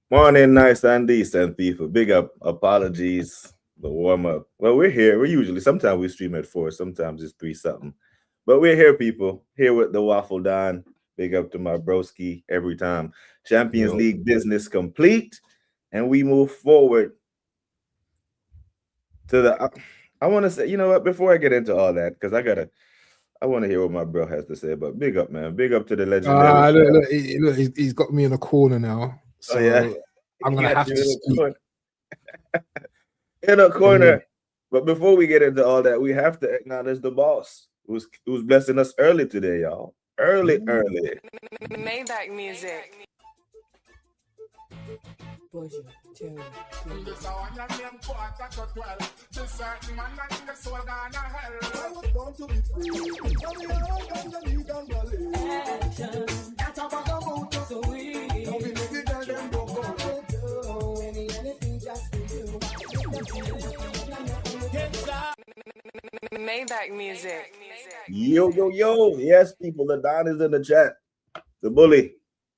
Morning, nice and decent people. Big up, apologies, the warm up. Well, we're here. Sometimes we stream at 4, sometimes it's 3 something. But we're here, people. Here with the waffledon. Big up to my broski every time. Champions Yo, League business complete. And we move forward to the. I want to say, you know what, before I get into all that, because I want to hear what my bro has to say. But big up, man. Big up to the legendary. he's got me in a corner now, Oh, yeah. so I'm He gonna got have you to in the speak. corner. In a Yeah. corner. But before we get into all that, we have to acknowledge the boss who's blessing us early today, y'all. Early, Mm. early. Maybach music. Maybach music. Yo, yo, yo. Yes, people, the Don is in the chat. The bully,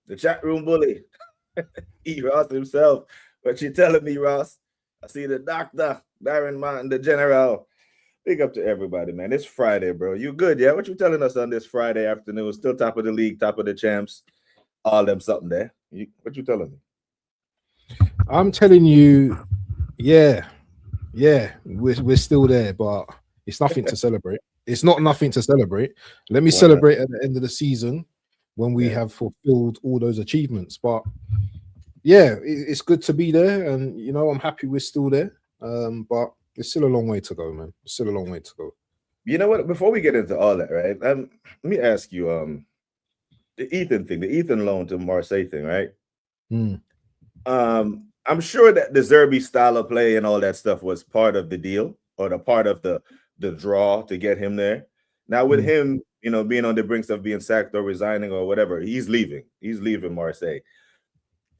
the chat room bully. E. Ross himself. What you telling me, Ross? I see the doctor, Darren Martin, the general. Big up to everybody, man. It's Friday, bro. You good, yeah? What you telling us on this Friday afternoon? Still top of the league, top of the champs. All them something there. What you telling me? I'm telling you, yeah, we're still there, but it's nothing to celebrate. It's not nothing to celebrate. Let me Why not? celebrate at the end of the season when we Yeah. have fulfilled all those achievements. But yeah, it's good to be there, and I'm happy we're still there. But it's still a long way to go, man. It's still a long way to go. You know what? Before we get into all that, right? Let me ask you, the Ethan thing, the Ethan loan to Marseille thing, right? Mm. I'm sure that the Zerbi style of play and all that stuff was part of the deal or the part of the draw to get him there. Now with Mm. him, being on the brinks of being sacked or resigning or whatever, he's leaving. He's leaving Marseille.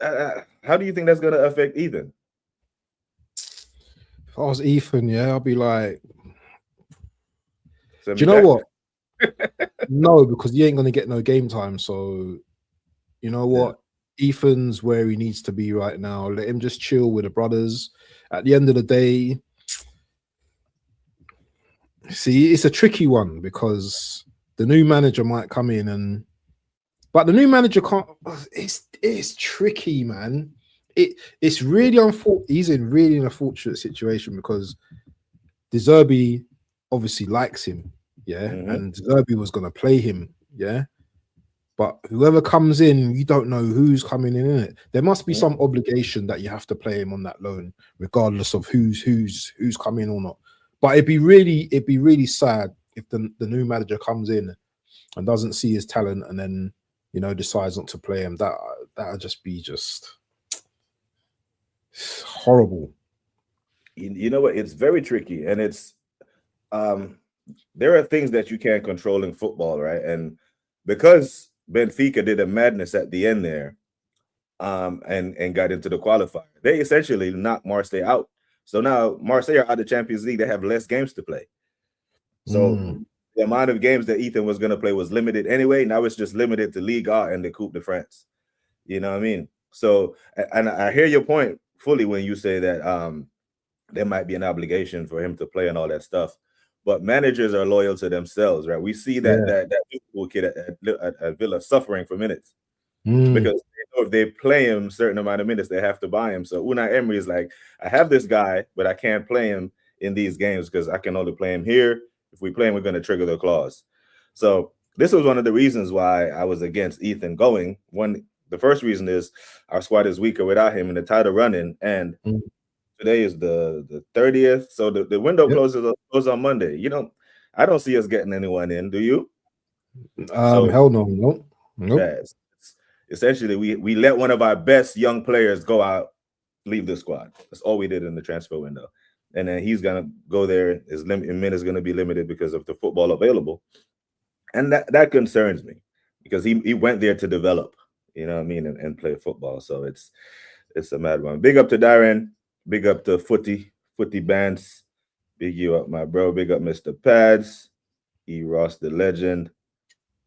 How do you think that's going to affect Ethan? If I was Ethan, yeah, I'd be like, Send do me you know back. what? No, because he ain't gonna get no game time. So you know Yeah. what? Ethan's where he needs to be right now. Let him just chill with the brothers. At the end of the day, see, it's a tricky one because the new manager might come in but the new manager can't. It's tricky, man. It's really unfortunate. He's in really an unfortunate situation because De Zerbi obviously likes him, yeah, Hmm. and De Zerbi was gonna play him, yeah. But whoever comes in, you don't know who's coming in it. There must be some obligation that you have to play him on that loan, regardless of who's coming or not. But it'd be really sad if the new manager comes in and doesn't see his talent and then decides not to play him. That'd just be horrible. You know what? It's very tricky, and um, there are things that you can't control in football, right? And because Benfica did a madness at the end there, and got into the qualifier, they essentially knocked Marseille out. So now Marseille are out of the Champions League. They have less games to play. So Mm. the amount of games that Ethan was going to play was limited anyway. Now it's just limited to Liga and the Coupe de France. You know what I mean? So, and I hear your point fully when you say that there might be an obligation for him to play and all that stuff. But managers are loyal to themselves, right? We see that Yeah. that Liverpool kid at Villa suffering for minutes Mm. because they know if they play him a certain amount of minutes, they have to buy him. So Unai Emery is like, I have this guy, but I can't play him in these games because I can only play him here. If we play him, we're going to trigger the clause. So this was one of the reasons why I was against Ethan going. The first reason is our squad is weaker without him in the title running, and Mm. today is the 30th, so the window Yep. closes on Monday. I don't see us getting anyone in. Do you? So Hell no, no, nope. yeah, essentially we let one of our best young players go out, leave the squad. That's all we did in the transfer window, and then he's gonna go there. His minutes going to be limited because of the football available, and that concerns me because he went there to develop. You know what I mean, and play football. So it's a mad one. Big up to Darren. Big up to Footy Bands. Big you up, my bro. Big up, Mr. Pads. E. Ross, the legend.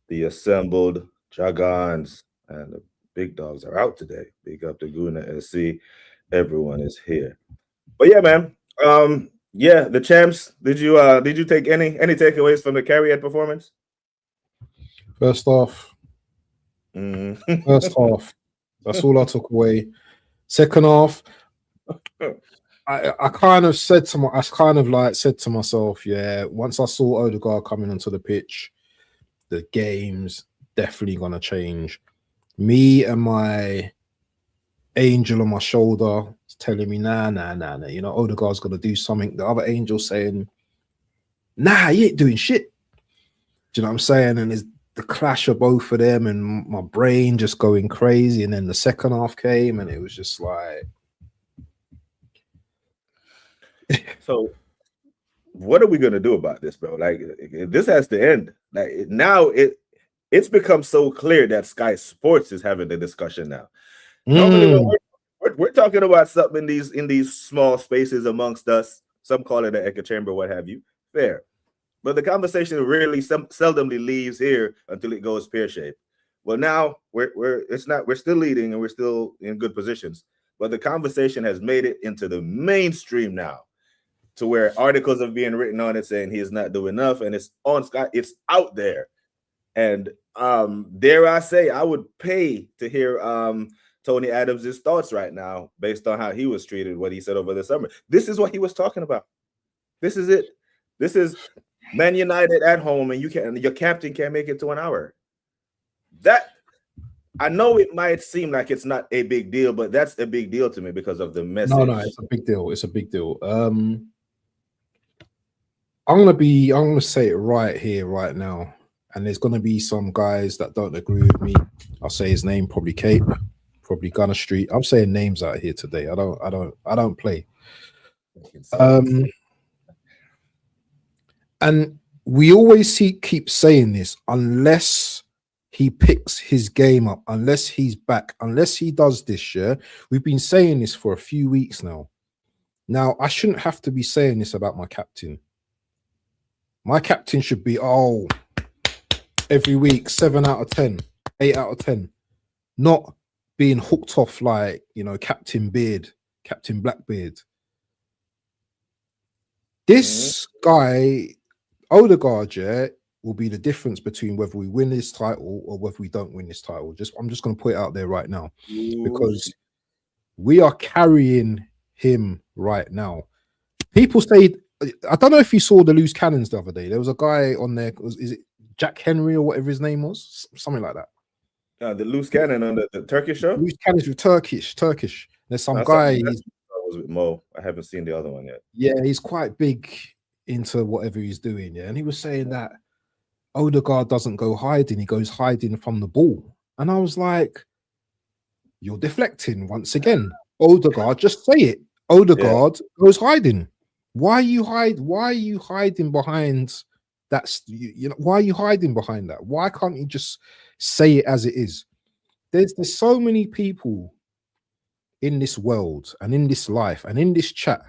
The assembled Dragons. And big dogs are out today. Big up to Guna SC. Everyone is here. But yeah, man. Yeah, the champs. Did you take any takeaways from the carry performance? First off, that's all I took away. Second half, I kind of said to myself, yeah, once I saw Odegaard coming onto the pitch, the game's definitely gonna change. Me and my angel on my shoulder telling me, nah, you know, Odegaard's gonna do something. The other angel saying, nah, he ain't doing shit. Do you know what I'm saying? And there's the clash of both of them, and my brain just going crazy. And then the second half came, and it was just like. So, what are we gonna do about this, bro? Like, this has to end. Like now, it's become so clear that Sky Sports is having the discussion now. Normally, we're talking about something in these small spaces amongst us. Some call it an echo chamber, what have you. Fair, but the conversation really seldomly leaves here until it goes pear-shaped. Well, now we're still leading and we're still in good positions, but the conversation has made it into the mainstream now, to where articles are being written on it saying he is not doing enough, and it's on Sky. It's out there, and dare I say, I would pay to hear Tony Adams' thoughts right now based on how he was treated, what he said over the summer. This is what he was talking about. This is it. This is Man United at home, and your captain can't make it to an hour. That, I know it might seem like it's not a big deal, but that's a big deal to me because of the message. No, it's a big deal. It's a big deal. I'm gonna say it right here, right now. And there's gonna be some guys that don't agree with me. I'll say his name, probably Cape, probably Gunner Street. I'm saying names out here today. I don't play. And we always keep saying this, unless he picks his game up, unless he's back, unless he does this, yeah. We've been saying this for a few weeks now. Now, I shouldn't have to be saying this about my captain. My captain should be, every week, 7 out of 10, 8 out of 10. Not being hooked off like, you know, Captain Beard, Captain Blackbeard. This guy, Odegaard, yeah, will be the difference between whether we win this title or whether we don't win this title. I'm just going to put it out there right now, because we are carrying him right now. People say, I don't know if you saw the loose cannons the other day. There was a guy on there. Is it Jack Henry or whatever his name was? Something like that. The loose cannon on the Turkish show. Loose cannons with Turkish. There's some guy. Was with Mo. I haven't seen the other one yet. Yeah, he's quite big into whatever he's doing. Yeah, and he was saying that Odegaard doesn't go hiding; he goes hiding from the ball. And I was like, "You're deflecting once again, Odegaard. Just say it. Odegaard goes hiding. Why are you hiding behind that? You know, why are you hiding behind that? Why can't you just say it as it is?" There's so many people in this world and in this life and in this chat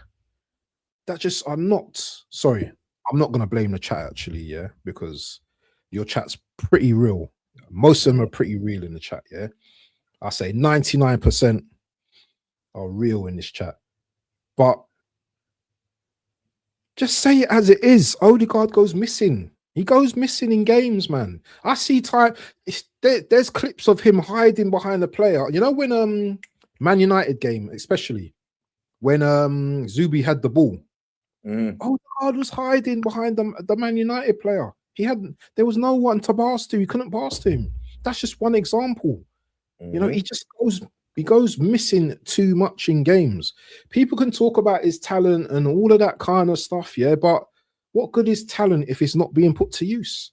that just are not. Sorry, I'm not going to blame the chat actually, yeah, because your chat's pretty real. Most of them are pretty real in the chat, yeah. I say 99% are real in this chat, but just say it as it is. Odegaard goes missing. He goes missing in games, man. I see there's clips of him hiding behind the player. You know, when Man United game, especially when Zubi had the ball, Odegaard was hiding behind the Man United player. There was no one to pass to. He couldn't pass to him. That's just one example. You know, he goes missing too much in games. People can talk about his talent and all of that kind of stuff, yeah, but what good is talent if it's not being put to use?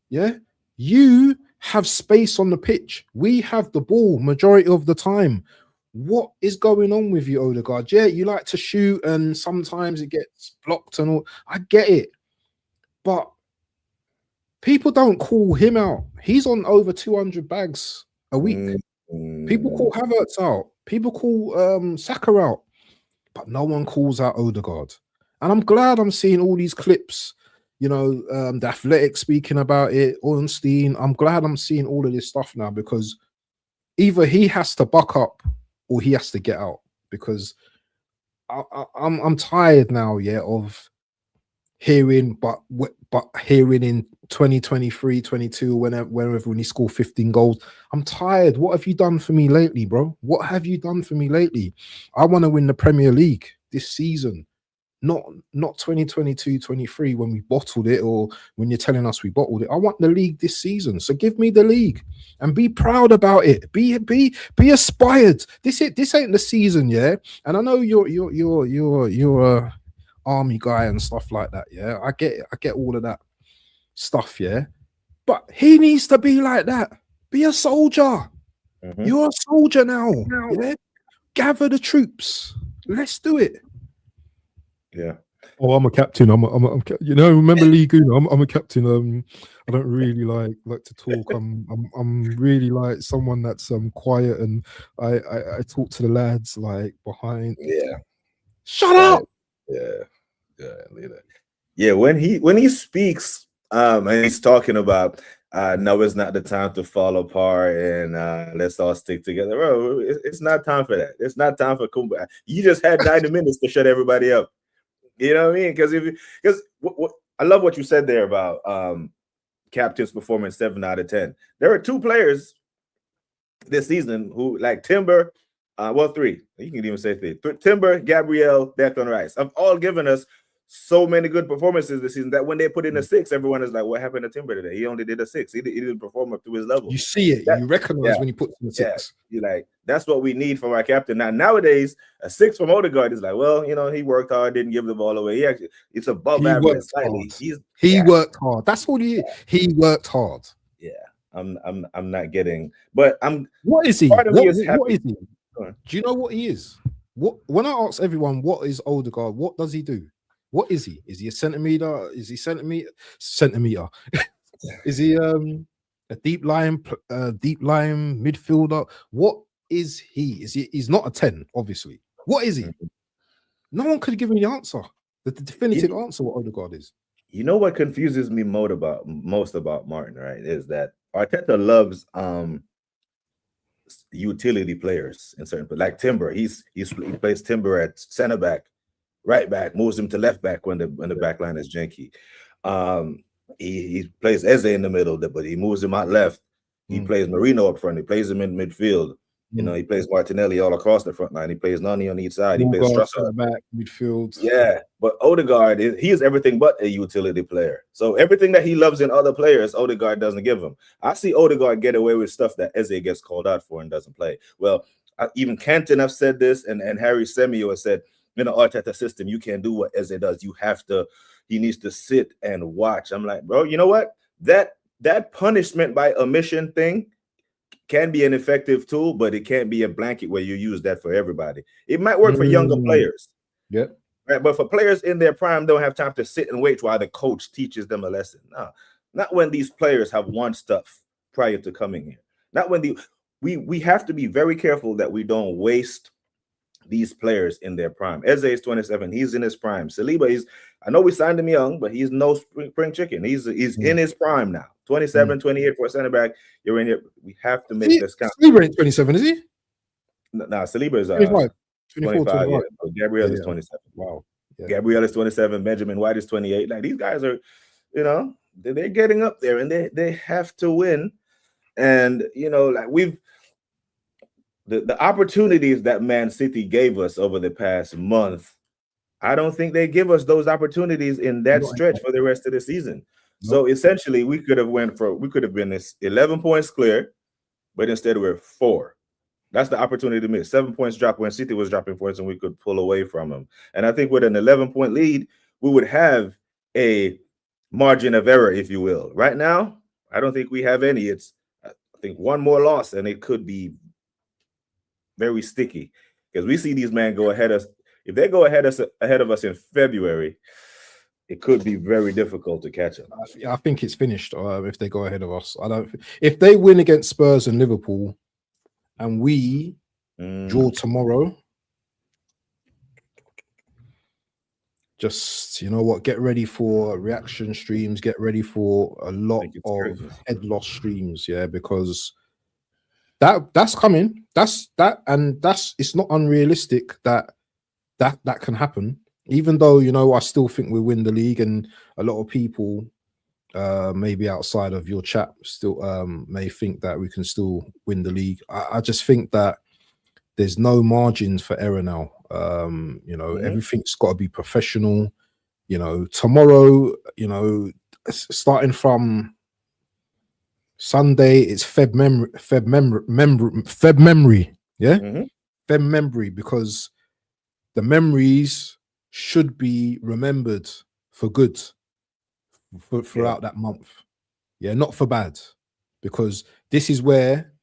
Yeah, you have space on the pitch. We have the ball majority of the time. What is going on with you, Odegaard? Yeah, you like to shoot and sometimes it gets blocked and all. I get it, but people don't call him out. He's on over 200 bags a week. People call Havertz out. People call Saka out, but no one calls out Odegaard. And I'm glad I'm seeing all these clips. You know, the Athletic speaking about it, Ornstein. I'm glad I'm seeing all of this stuff now, because either he has to buck up or he has to get out, because I'm tired now, yeah, of hearing, but hearing in 2023, 22, whenever when he scored 15 goals. I'm tired. What have you done for me lately, bro? What have you done for me lately? I want to win the Premier League this season, not 2022, 23 when we bottled it, or when you're telling us we bottled it. I want the league this season. So give me the league and be proud about it. Be aspired. This ain't the season, yeah. And I know you're a army guy and stuff like that, yeah. I get all of that stuff, yeah. But he needs to be like that. Be a soldier. Mhm. You're a soldier now, yeah. Gather the troops. Let's do it. Yeah. Oh, I'm a captain. You know, remember Lee Goon? I'm a captain. I don't really like to talk. I'm really like someone that's quiet, and I talk to the lads like behind. Yeah. Shut up. Yeah. Leader. Yeah, when he speaks, and he's talking about no, it's not the time to fall apart, and let's all stick together. Bro, it's not time for that. It's not time for kumbaya. You just had 90 minutes to shut everybody up. You know what I mean? Because I love what you said there about captain's performance 7 out of 10. There are 2 players this season who, like Timber, 3. You can even say 3. Timber, Gabriel, Declan Rice have all given us so many good performances this season that when they put in a 6, everyone is like, what happened to Timber today? He only did a 6. He didn't perform up to his level. You see it. You recognize when he puts in a 6. You like, that's what we need from our captain. Now, nowadays, a 6 from Odegaard is like, well, you know, he worked hard, didn't give the ball away. It's above average slightly. He worked hard. That's all he is. He worked hard. Yeah. I'm not getting, but what is he? Part of what me is happy. What is he? Do you know what he is? When I ask everyone what is Odegaard, what does he do? What is he? Is he a centimeter? Is he centimeter? Is he a deep line midfielder? What is he? He's not a 10, obviously. What is he? No one could give me the answer. The definitive answer what Odegaard is. You know what confuses me most about Martin, right? Is that Arteta loves utility players in certain, like Timber. He plays Timber at center back, right back, moves him to left back when the back line is janky. He plays Eze in the middle, but he moves him out left. He plays Marino up front. He plays him in midfield. You know, he plays Martinelli all across the front line. He plays Nani on each side. He plays Strasser back midfield. Yeah, but Odegaard he is everything but a utility player. So everything that he loves in other players, Odegaard doesn't give him. I see Odegaard get away with stuff that Eze gets called out for and doesn't play. Well, even Canton have said this, and Harry Semio has said, in the Arteta system, you can't do what Eze does. He needs to sit and watch. I'm like, bro, you know what? That punishment by omission thing can be an effective tool, but it can't be a blanket where you use that for everybody. It might work for younger players. Yeah. Right. But for players in their prime, don't have time to sit and wait while the coach teaches them a lesson. No, not when these players have won stuff prior to coming here. Not when we have to be very careful that we don't waste these players in their prime. Eze is 27. He's in his prime. Saliba, I know we signed him young, but he's no spring chicken. He's in his prime now. 27, 28 for a center back. You're in here. We have to make this count. Saliba ain't 27, is he? No, Saliba is 25. 25. Yeah. So Gabriel is 27. Wow. Yeah. Gabriel is 27. Benjamin White is 28. Like, these guys are, you know, they're getting up there, and they have to win. And, you know, like the opportunities that Man City gave us over the past month, I don't think they give us those opportunities in that stretch for the rest of the season. So essentially, we could have been this 11 points clear, but instead we're 4. That's the opportunity to miss. 7 points drop when City was dropping points, and we could pull away from them. And I think with an 11-point lead, we would have a margin of error, if you will. Right now, I don't think we have any. I think one more loss, and it could be very sticky, because we see these men go ahead of us. If they go ahead of us in February, it could be very difficult to catch them. I think it's finished if they go ahead of us. If they win against Spurs and Liverpool, and we draw tomorrow, just, you know what, get ready for reaction streams, get ready for a lot of head loss streams, yeah, because that's coming. It's not unrealistic that can happen. Even though, you know, I still think we win the league, and a lot of people, maybe outside of your chat, still may think that we can still win the league. I just think that there's no margins for error now. You know, everything's got to be professional. You know, tomorrow, you know, starting from Sunday, it's Feb memory, yeah, Feb memory, because the memories should be remembered for good throughout that month, yeah, not for bad, because this is where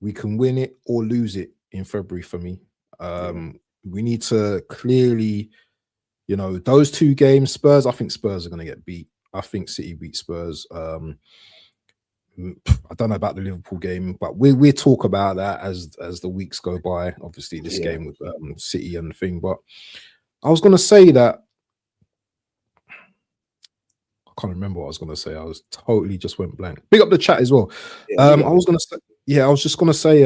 we can win it or lose it in February for me. We need to clearly, you know, those two games, Spurs, I think Spurs are going to get beat. I think City beat Spurs. I don't know about the Liverpool game, but we talk about that as the weeks go by. Obviously, this game with City and the thing. But I was going to say that I can't remember what I was going to say. I was totally just went blank. Big up the chat as well. I was going to say, I was just going to say,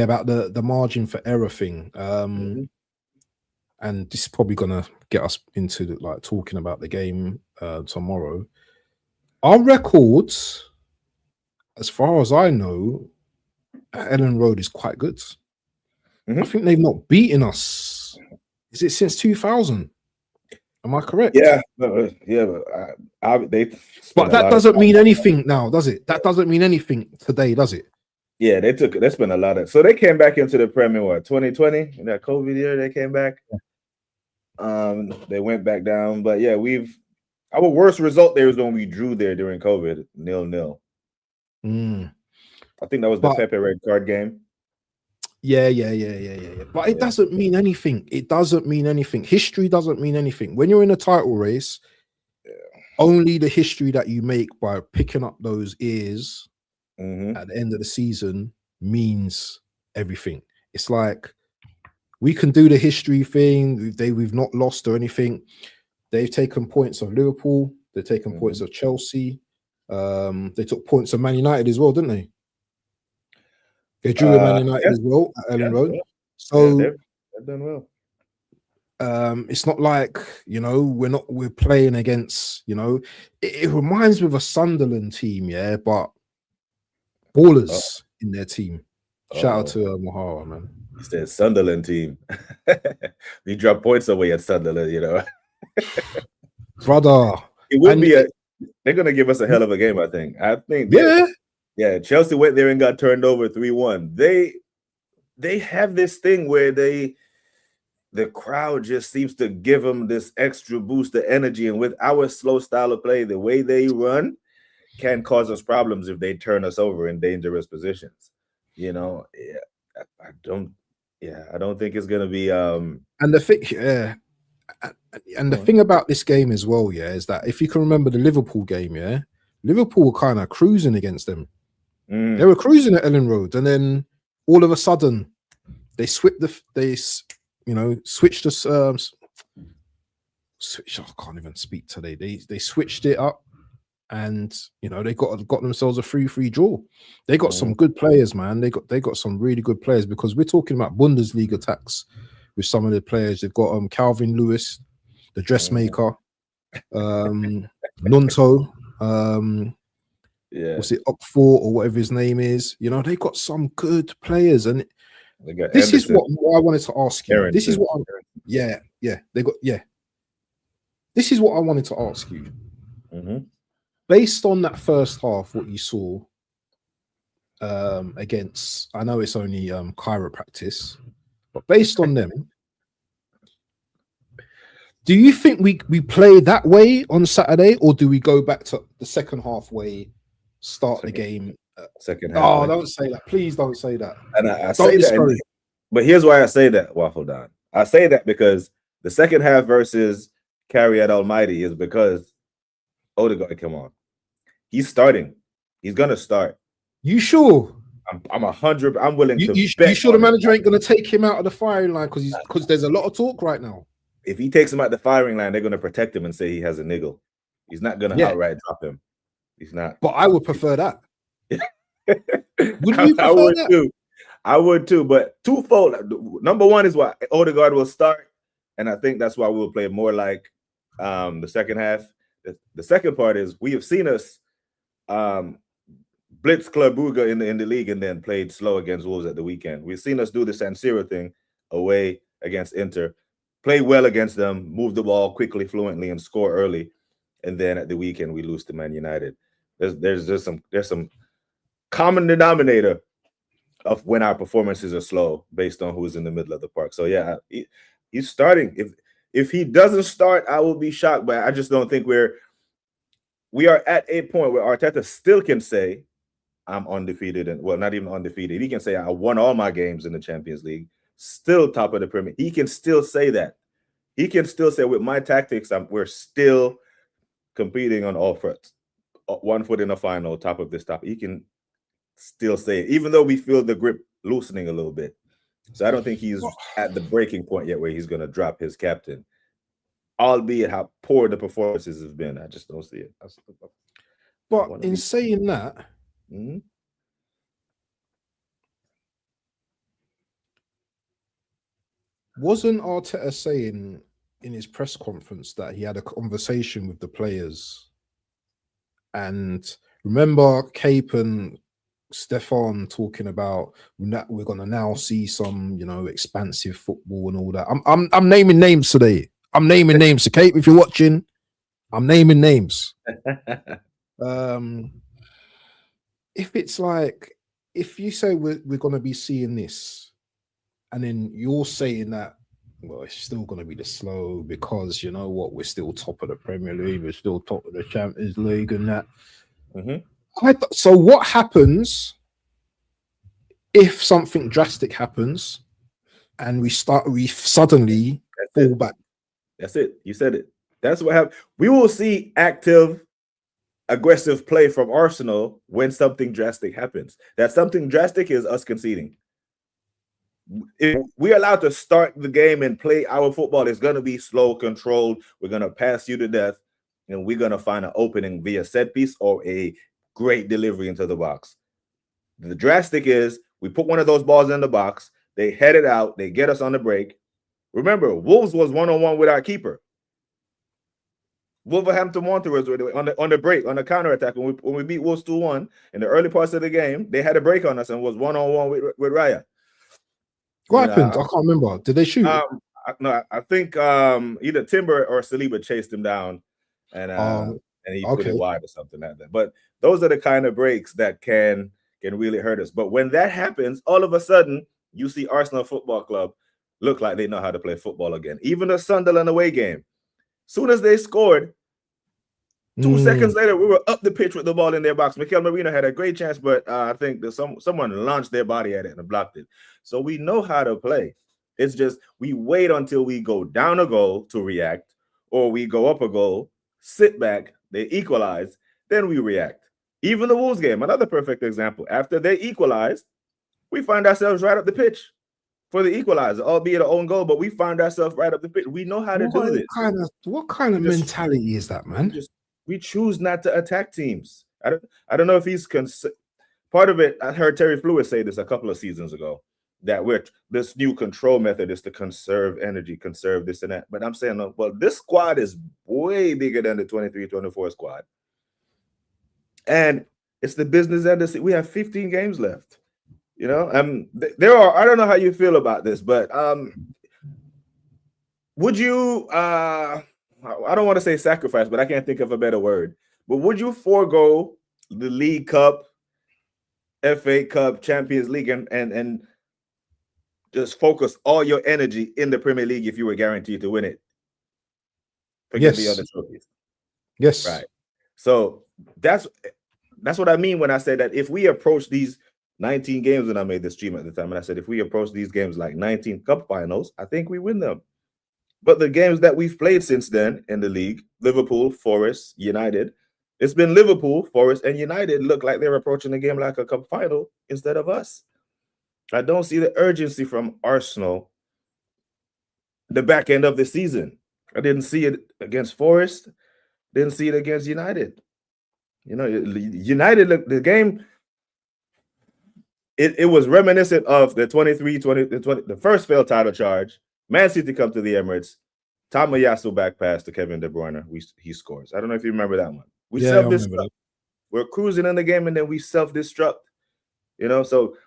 about the margin for error thing. And this is probably going to get us into like talking about the game tomorrow. Our records, as far as I know, at Ellen Road is quite good. I think they've not beaten us. Is it since 2000? Am I correct? Yeah, but that doesn't mean anything now, does it? That doesn't mean anything today, does it? Yeah, that's been a lot of. So they came back into the Premier 2020 in that COVID year. They came back. They went back down, but yeah, our worst result there was when we drew there during COVID, 0-0. I think that was the Pepe red card game. Yeah. But it doesn't mean anything. It doesn't mean anything. History doesn't mean anything. When you're in a title race, only the history that you make by picking up those ears at the end of the season means everything. It's like we can do the history thing. We've not lost or anything. They've taken points of Liverpool. They've taken points of Chelsea. They took points of Man United as well, didn't they? They drew with Man United as well at Ellen Road. Yeah. So they've done well. It's not like, you know, we're playing against, you know, it reminds me of a Sunderland team, yeah, but ballers in their team. Shout out to Mahara, man. It's the Sunderland team. We drop points away at Sunderland, you know. Brother. It would be they're gonna give us a hell of a game, I think. Yeah, Chelsea went there and got turned over 3-1. They have this thing where the crowd just seems to give them this extra boost of energy, and with our slow style of play, the way they run can cause us problems if they turn us over in dangerous positions. You know, I don't think it's gonna be and the thing, and the thing about this game as well, is that if you can remember the Liverpool game, Liverpool were kind of cruising against them. They were cruising at Ellen Road, and then all of a sudden they switched I can't even speak today. They switched it up, and you know they got themselves a 3-3 draw. They got some good players, man. They got some really good players, because we're talking about Bundesliga attacks with some of the players. They've got Calvin Lewis, the dressmaker, Nonto, what's it, Ockford or whatever his name is. You know, they got some good players, and this is what I wanted to ask you. This is what This is what I wanted to ask you. Based on that first half, what you saw against, I know it's only chiropractic, but based on them, do you think we play that way on Saturday, or do we go back to the second half way, start the game? Second half. Oh, don't say that. Please don't say that. And I say that, but here's why I say that, waffledon. I say that because the second half versus Carriot Almighty is because Odegaard, come on. He's starting. He's going to start. You sure? I'm 100. I'm willing to bet. You sure the manager ain't going to take him out of the firing line because there's a lot of talk right now? If he takes him out the firing line, they're going to protect him and say he has a niggle. He's not going to outright drop him. He's not. But I would prefer that. Would I you prefer would that? too. I would too. But twofold. Number one is why Odegaard will start, and I think that's why we'll play more like the second half. The second part is we have seen us blitz Club Brugge in the league and then played slow against Wolves at the weekend. We've seen us do the San Siro thing away against Inter, play well against them, move the ball quickly, fluently, and score early. And then at the weekend we lose to Man United. There's some common denominator of when our performances are slow based on who's in the middle of the park. So yeah, he's starting. If he doesn't start, I will be shocked. But I just don't think we are at a point where Arteta still can say, I'm undefeated, and well, not even undefeated. He can say I won all my games in the Champions League, still top of the Premier. He can still say that. He can still say with my tactics, we're still competing on all fronts. 1 foot in the final, top of this top. He can still say it, even though we feel the grip loosening a little bit. So I don't think he's at the breaking point yet where he's going to drop his captain, albeit how poor the performances have been. I just don't see it. But in saying that, wasn't Arteta saying in his press conference that he had a conversation with the players? And remember Cape and Stefan talking about we're going to now see some, expansive football and all that. I'm naming names today. I'm naming names. So Cape, if you're watching, I'm naming names. If it's like, if you say we're going to be seeing this, and then you're saying that, well, it's still going to be the slow because you know what, we're still top of the Premier League, we're still top of the Champions League, and that. So what happens if something drastic happens and we suddenly fall back? That's it. You said it. That's what happens. We will see active, aggressive play from Arsenal when something drastic happens. That something drastic is us conceding. If we're allowed to start the game and play our football, it's going to be slow, controlled. We're going to pass you to death, and we're going to find an opening via set piece or a great delivery into the box. The drastic is we put one of those balls in the box, they head it out, they get us on the break. Remember, Wolves was one-on-one with our keeper. Wolverhampton Wanderers on the break, on the counter-attack. When we beat Wolves 2-1 in the early parts of the game, they had a break on us and was one-on-one with Raya. What happened? I can't remember. Did they shoot? I think either Timber or Saliba chased him down, and he put it wide or something like that. But those are the kind of breaks that can really hurt us. But when that happens, all of a sudden you see Arsenal Football Club look like they know how to play football again. Even the Sunderland away game, soon as they scored, 2 seconds later we were up the pitch with the ball in their box. Mikel Merino had a great chance, but I think that someone launched their body at it and blocked it. So we know how to play. It's just we wait until we go down a goal to react, or we go up a goal, sit back, they equalize, then we react. Even the Wolves game, another perfect example. After they equalized, we find ourselves right up the pitch for the equalizer, albeit an own goal, but we find ourselves right up the pitch. We know how to do this. What kind of mentality is that, man? We choose not to attack teams. I don't know if he's part of it. I heard Terry Fluid say this a couple of seasons ago, that this new control method is to conserve energy, conserve this and that. But I'm saying, well, this squad is way bigger than the 23-24 squad. And it's the business end. We have 15 games left. There are, I don't know how you feel about this, but would you, I don't want to say sacrifice, but I can't think of a better word, but would you forego the League Cup, FA Cup, Champions League, and just focus all your energy in the Premier League if you were guaranteed to win it? Forget the other trophies. Yes. Right. So that's what I mean when I said that if we approach these 19 games, and I made the stream at the time, and I said if we approach these games like 19 cup finals, I think we win them. But the games that we've played since then in the league, Liverpool, Forest, United, it's been Liverpool, Forest, and United look like they're approaching the game like a cup final instead of us. I don't see the urgency from Arsenal the back end of the season. I didn't see it against Forest, didn't see it against United. You know, United, the game, it was reminiscent of the 23-20, the first failed title charge. Man City come to the Emirates. Tamayasu back pass to Kevin De Bruyne. He scores. I don't know if you remember that one. We Yeah, I remember self-destruct. that. We're cruising in the game and then we self-destruct. You know, so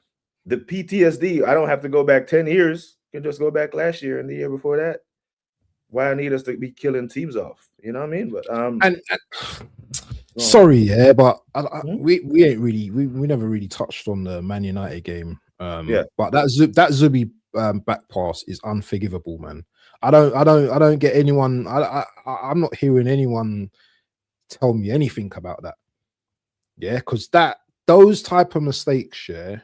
the PTSD, I don't have to go back 10 years. You can just go back last year and the year before that. Why I need us to be killing teams off? You know what I mean? But And sorry, yeah, but we ain't really we never really touched on the Man United game. Yeah. But that Zubi back pass is unforgivable, man. I don't get anyone. I'm not hearing anyone tell me anything about that. Yeah, because those type of mistakes, yeah,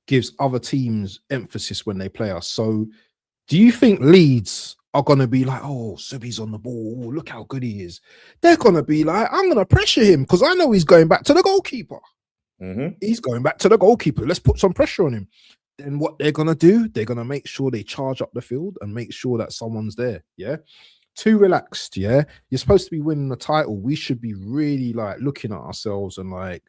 gives other teams emphasis when they play us. So, do you think Leeds are gonna be like, oh, Zubi's on the ball, oh, look how good he is? They're gonna be like, I'm gonna pressure him because I know he's going back to the goalkeeper. He's going back to the goalkeeper. Let's put some pressure on him. Then what they're gonna do? They're gonna make sure they charge up the field and make sure that someone's there. Yeah. Too relaxed, yeah. You're supposed to be winning the title. We should be really like looking at ourselves and like,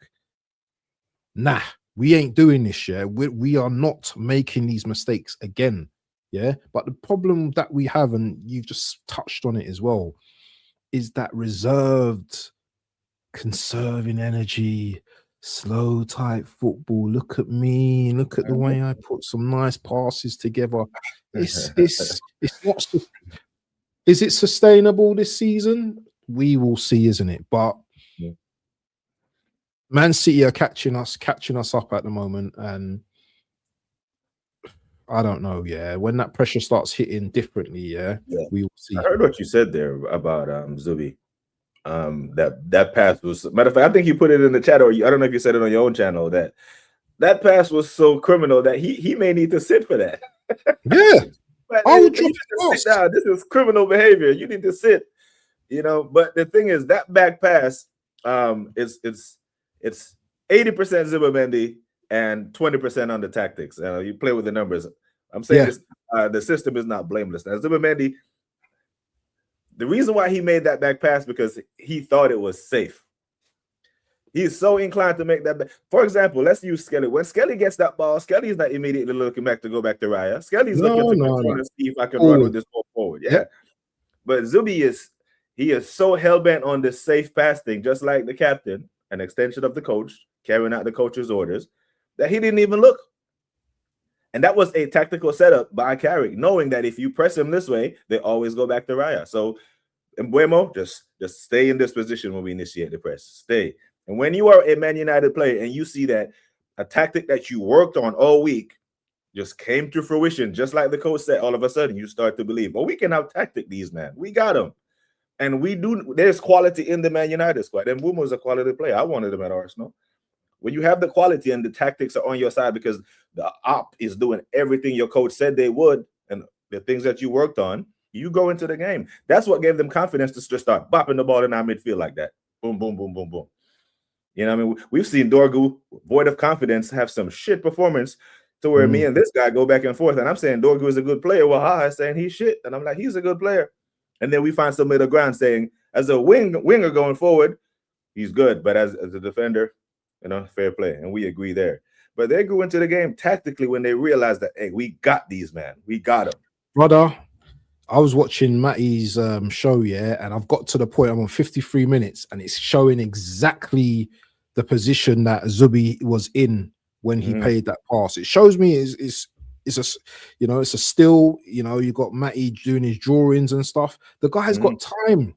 nah, we ain't doing this, yeah. We are not making these mistakes again, yeah. But the problem that we have, and you've just touched on it as well, is that reserved, conserving energy, slow type football. Look at me, look at the way I put some nice passes together. It's not. Is it sustainable this season? We will see, isn't it? But Man City are catching us up at the moment, and I don't know. Yeah, when that pressure starts hitting differently, yeah. We will see. I heard what you said there about Zubi. That pass was, matter of fact, I think you put it in the chat, or I don't know if you said it on your own channel, that pass was so criminal that he may need to sit for that. Yeah. But you need to sit down. This is criminal behavior. You need to sit, you know. But the thing is, that back pass, it's 80% Zubimendi and 20% on the tactics. You play with the numbers. I'm saying this, the system is not blameless. Now, Zubimendi, the reason why he made that back pass because he thought it was safe. He's so inclined to make that back. For example, let's use Skelly. When Skelly gets that ball, Skelly is not immediately looking back to go back to Raya. Skelly's looking to see if I can run with this ball forward. Yeah. But Zubi is so hell-bent on this safe pass thing, just like the captain, an extension of the coach, carrying out the coach's orders, that he didn't even look. And that was a tactical setup by Carrick, knowing that if you press him this way, they always go back to Raya. So, Mbuemo, just stay in this position when we initiate the press. Stay. And when you are a Man United player and you see that a tactic that you worked on all week just came to fruition, just like the coach said, all of a sudden you start to believe, well, we can out-tactic these, man. We got them. And we do. There's quality in the Man United squad. And Mbuemo is a quality player. I wanted him at Arsenal. When you have the quality and the tactics are on your side because the op is doing everything your coach said they would and the things that you worked on, you go into the game. That's what gave them confidence to just start bopping the ball in our midfield like that. Boom, boom, boom, boom, boom. You know what I mean? We've seen Dorgu, void of confidence, have some shit performance to where me and this guy go back and forth. And I'm saying Dorgu is a good player. Well, Ha is saying he's shit. And I'm like, he's a good player. And then we find some middle ground saying, as a winger going forward, he's good. But as a defender, you know, fair play. And we agree there. But they grew into the game tactically when they realized that, hey, we got these, man. We got them. Brother, I was watching Matty's show, yeah, and I've got to the point, I'm on 53 minutes, and it's showing exactly the position that Zubi was in when he paid that pass. It shows me it's a, you know, it's a still, you know, you got Matty doing his drawings and stuff. The guy's got time.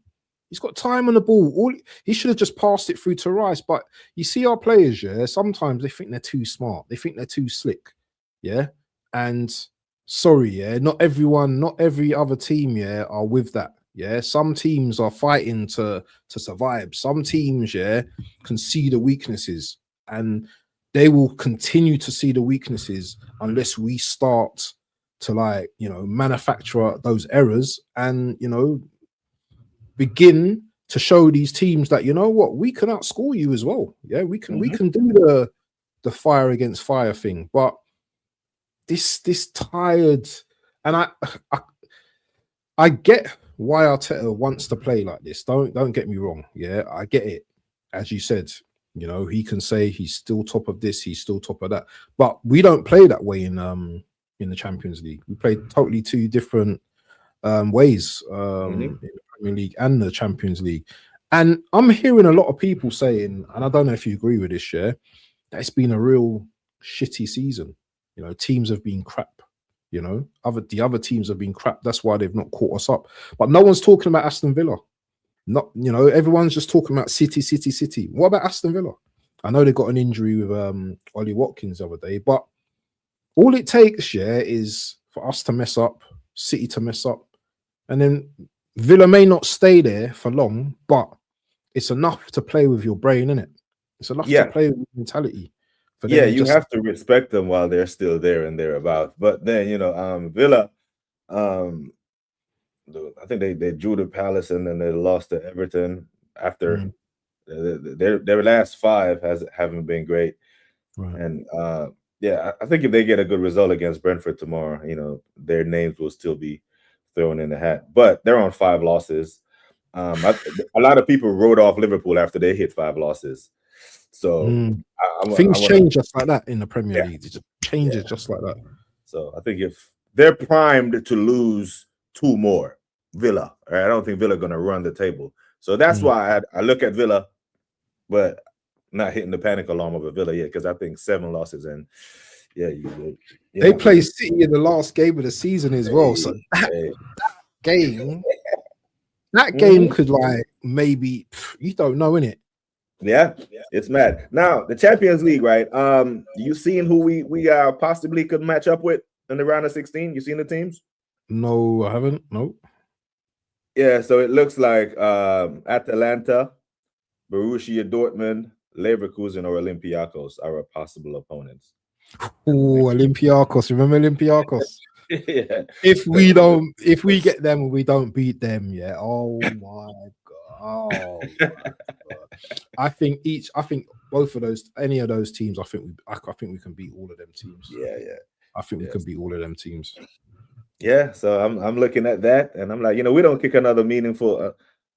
He's got time on the ball. He should have just passed it through to Rice. But you see our players, yeah, sometimes they think they're too smart. They think they're too slick, yeah. And sorry, yeah, not every other team, yeah, are with that. Yeah, some teams are fighting to survive. Some teams, yeah, can see the weaknesses, and they will continue to see the weaknesses unless we start to, like, you know, manufacture those errors and, you know, begin to show these teams that, you know what, we can outscore you as well. Yeah, we can do the fire against fire thing. But this tired, and I get why Arteta wants to play like this. Don't get me wrong. Yeah, I get it. As you said, you know, he can say he's still top of this, he's still top of that. But we don't play that way in the Champions League. We play totally two different ways in the Premier League and the Champions League. And I'm hearing a lot of people saying, and I don't know if you agree with this, yeah, that it's been a real shitty season. You know, teams have been crap. You know, the other teams have been crap. That's why they've not caught us up. But no one's talking about Aston Villa. Not, you know, everyone's just talking about City. What about Aston Villa? I know they got an injury with Ollie Watkins the other day, but all it takes, yeah, is for us to mess up, City to mess up, and then Villa may not stay there for long, but it's enough to play with your brain, isn't it? It's enough to play with your mentality. Yeah, you have to respect them while they're still there and thereabouts. But then, you know, Villa, I think they drew to Palace and then they lost to Everton after their last five haven't been great. Right. And yeah, I think if they get a good result against Brentford tomorrow, you know, their names will still be thrown in the hat. But they're on 5 losses. A lot of people wrote off Liverpool after they hit 5 losses. So things change just like that in the Premier League. It just changes just like that. So I think if they're primed to lose 2 more, Villa, I don't think Villa going to run the table. So that's why I look at Villa, but not hitting the panic alarm over Villa yet, because I think 7 losses and they play City in the last game of the season as well. So that game could like maybe you don't know, innit? Yeah, it's mad. Now the Champions League, right? You seen who we possibly could match up with in the round of 16? You seen the teams? No, I haven't. No. Yeah, so it looks like Atalanta, Borussia Dortmund, Leverkusen, or Olympiacos are our possible opponents. Oh, Olympiacos! Remember Olympiacos? Yeah. If we get them and we don't beat them, yeah. Oh my god! I think both of those, any of those teams, I think we can beat all of them teams. Yeah. I think we can beat all of them teams. Yeah, so I'm looking at that, and I'm like, you know, we don't kick another meaningful,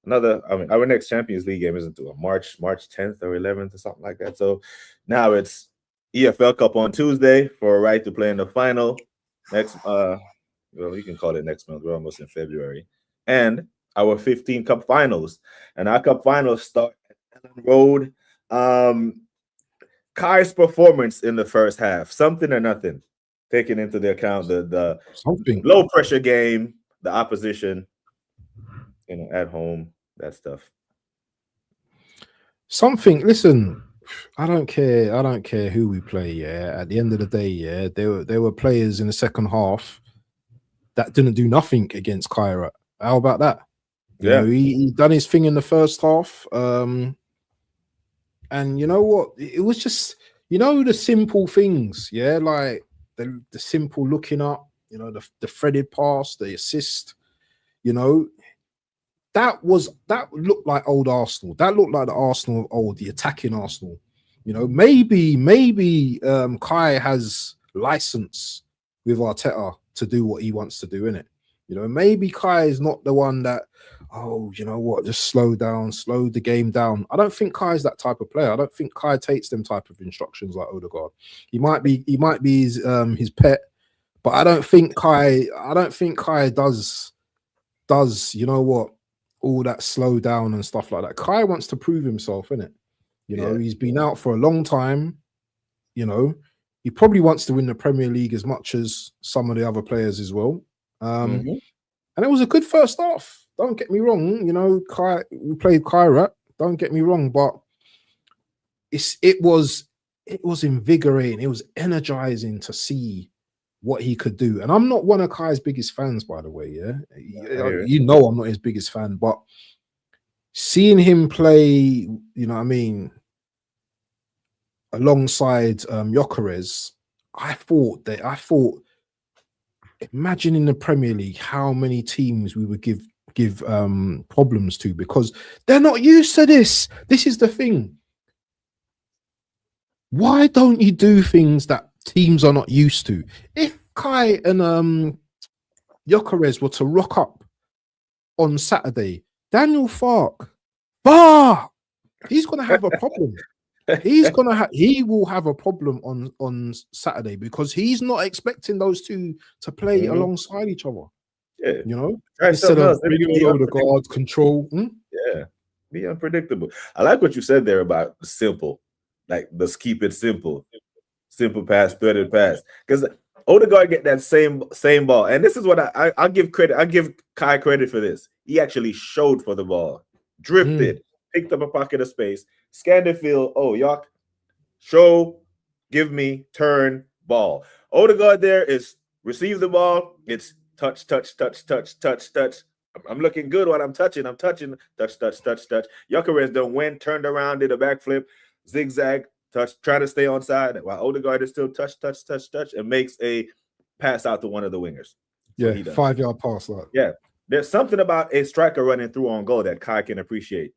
I mean, our next Champions League game isn't until March 10th or 11th or something like that. So now it's EFL Cup on Tuesday for a right to play in the final next. Well, you can call it next month. We're almost in February, and our 15 Cup finals, and our Cup finals start at Ellen Road. Kai's performance in the first half, something or nothing. Taking into the account the low pressure game, the opposition, you know, at home, that stuff. Something. Listen, I don't care who we play. Yeah, at the end of the day, yeah, there were players in the second half that didn't do nothing against Kyra. How about that? You know, he done his thing in the first half. And you know what? It was just, you know, the simple things. Yeah, like. The simple looking up, you know, the threaded pass, the assist, you know, that looked like old Arsenal. That looked like the Arsenal of old, the attacking Arsenal. You know, maybe Kai has license with Arteta to do what he wants to do, innit? You know, maybe Kai is not the one that, oh, you know what, just slow the game down. I don't think Kai is that type of player. I don't think Kai takes them type of instructions like Odegaard. He might be his pet, but I don't think Kai does, you know what, all that slow down and stuff like that. Kai wants to prove himself, innit? You know, he's been out for a long time. You know, he probably wants to win the Premier League as much as some of the other players as well. And it was a good first half. Don't get me wrong. You know, we played Kyra. Don't get me wrong, but it was invigorating. It was energizing to see what he could do. And I'm not one of Kai's biggest fans, by the way. Yeah, you know, I'm not his biggest fan, but seeing him play, you know what I mean, alongside Gyökeres, I thought, imagine in the Premier League how many teams we would give problems to, because they're not used to this. This is the thing. Why don't you do things that teams are not used to? If Kai and Gyökeres were to rock up on Saturday, Daniel Fark, he's gonna have a problem. He will have a problem on Saturday because he's not expecting those two to play alongside each other. Yeah, You know, try instead something of else. bringing on the guard control. Yeah, be unpredictable. I like what you said there about simple, like let's keep it simple pass, threaded pass, because Odegaard get that same ball, and this is what I'll give credit. I give Kai credit for this. He actually showed for the ball, drifted, picked up a pocket of space, scanned the field. Oh, y'all, show, give me, turn, ball. Odegaard there is receive the ball. It's touch. I'm looking good when I'm touching. Touch. Gyökeres done went, turned around, did a backflip, zigzag, touch, try to stay on side while Odegaard is still touch, and makes a pass out to one of the wingers. Yeah, 5-yard pass. Like. Yeah, there's something about a striker running through on goal that Kai can appreciate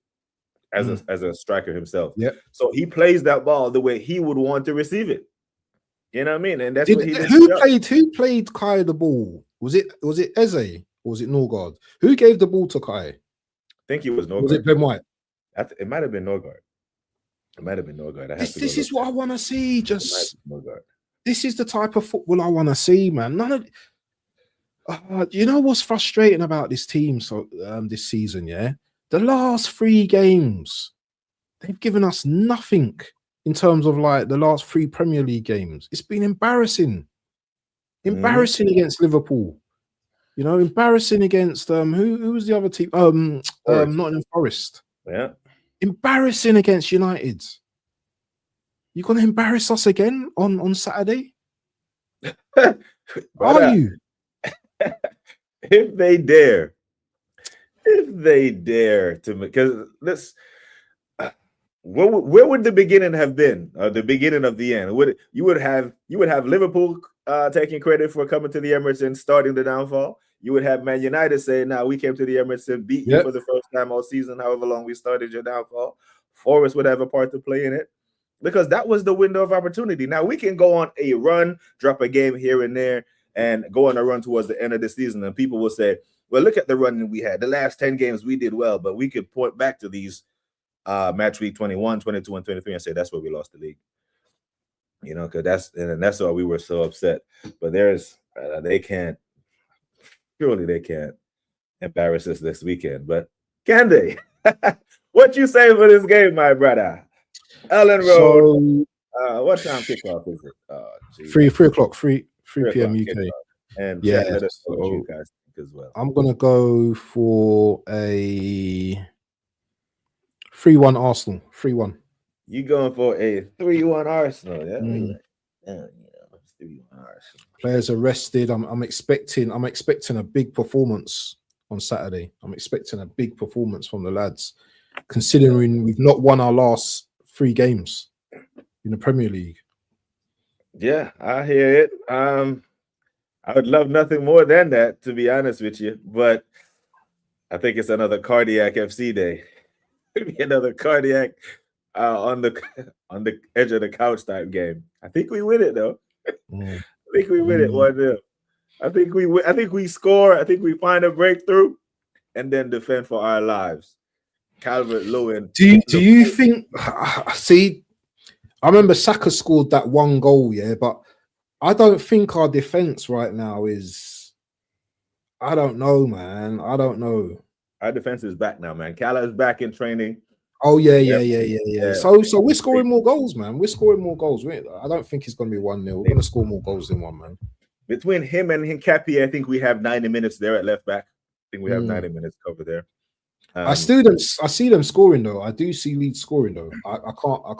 as a striker himself. Yeah. So he plays that ball the way he would want to receive it. You know what I mean? And that's what he did. Who played Kai the ball? Was it Eze or was it Norgard? Who gave the ball to Kai? I think it was Norgard. Was it Ben White? It might have been Norgard. This is what I want to see. This is the type of football I want to see, man. None of you know what's frustrating about this team this season, yeah? The last 3 games, they've given us nothing in terms of like the last 3 Premier League games. It's been embarrassing. Embarrassing against Liverpool. You know, embarrassing against who was the other team? Nottingham Forest. Yeah. Embarrassing against United. You gonna embarrass us again on Saturday? Are you? If they dare to, because this, where would the beginning have been? The beginning of the end? You would have Liverpool taking credit for coming to the Emirates and starting the downfall. You would have Man United saying, "Now we came to the Emirates and beat you for the first time all season. However long we started your downfall." Forest would have a part to play in it because that was the window of opportunity. Now we can go on a run, drop a game here and there, and go on a run towards the end of the season, and people will say, "Well, look at the run that we had. The last 10 games we did well," but we could point back to these match week 21, 22, and 23 and say that's where we lost the league. You know, because that's why we were so upset. But they can't embarrass us this weekend. But can they? What you say for this game, my brother? Ellen Road. What time kickoff is it? 3 o'clock, 3 p.m. UK. And let us know what you guys think as well. I'm gonna go for a 3-1 Arsenal. 3-1. You going for a 3-1 Arsenal? Yeah. 3-1 Arsenal. Players are rested. I'm expecting a big performance on Saturday. I'm expecting a big performance from the lads, considering we've not won our last 3 games in the Premier League. Yeah, I hear it. I would love nothing more than that, to be honest with you. But I think it's another cardiac FC day. Another cardiac on the edge of the couch type game. I think we win it though. I think we win it 1-0. I think we score. I think we find a breakthrough, and then defend for our lives. Calvert-Lewin. Do you think? See, I remember Saka scored that 1 goal, yeah, but I don't think our defense right now is. I don't know, man. I don't know. Our defense is back now, man. Cala is back in training. Oh yeah. So we're scoring more goals, man. We're scoring more goals. I don't think it's going to be 1-0. We're going to score more goals than 1, man. Between him and Hincapié, I think we have 90 minutes there at left back. I think we have 90 minutes covered there. I see them scoring though. I do see Leeds scoring though. I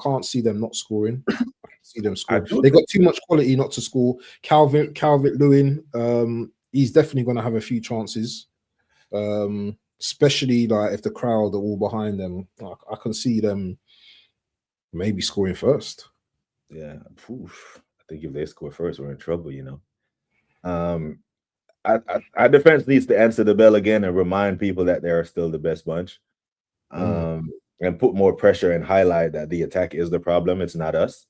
can't see them not scoring. I can see them scoring. They got too much quality not to score. Calvert-Lewin, he's definitely going to have a few chances. Especially like if the crowd are all behind them, I can see them maybe scoring first. Yeah, I think if they score first, we're in trouble. You know, our defense needs to answer the bell again and remind people that they are still the best bunch, and put more pressure and highlight that the attack is the problem. It's not us.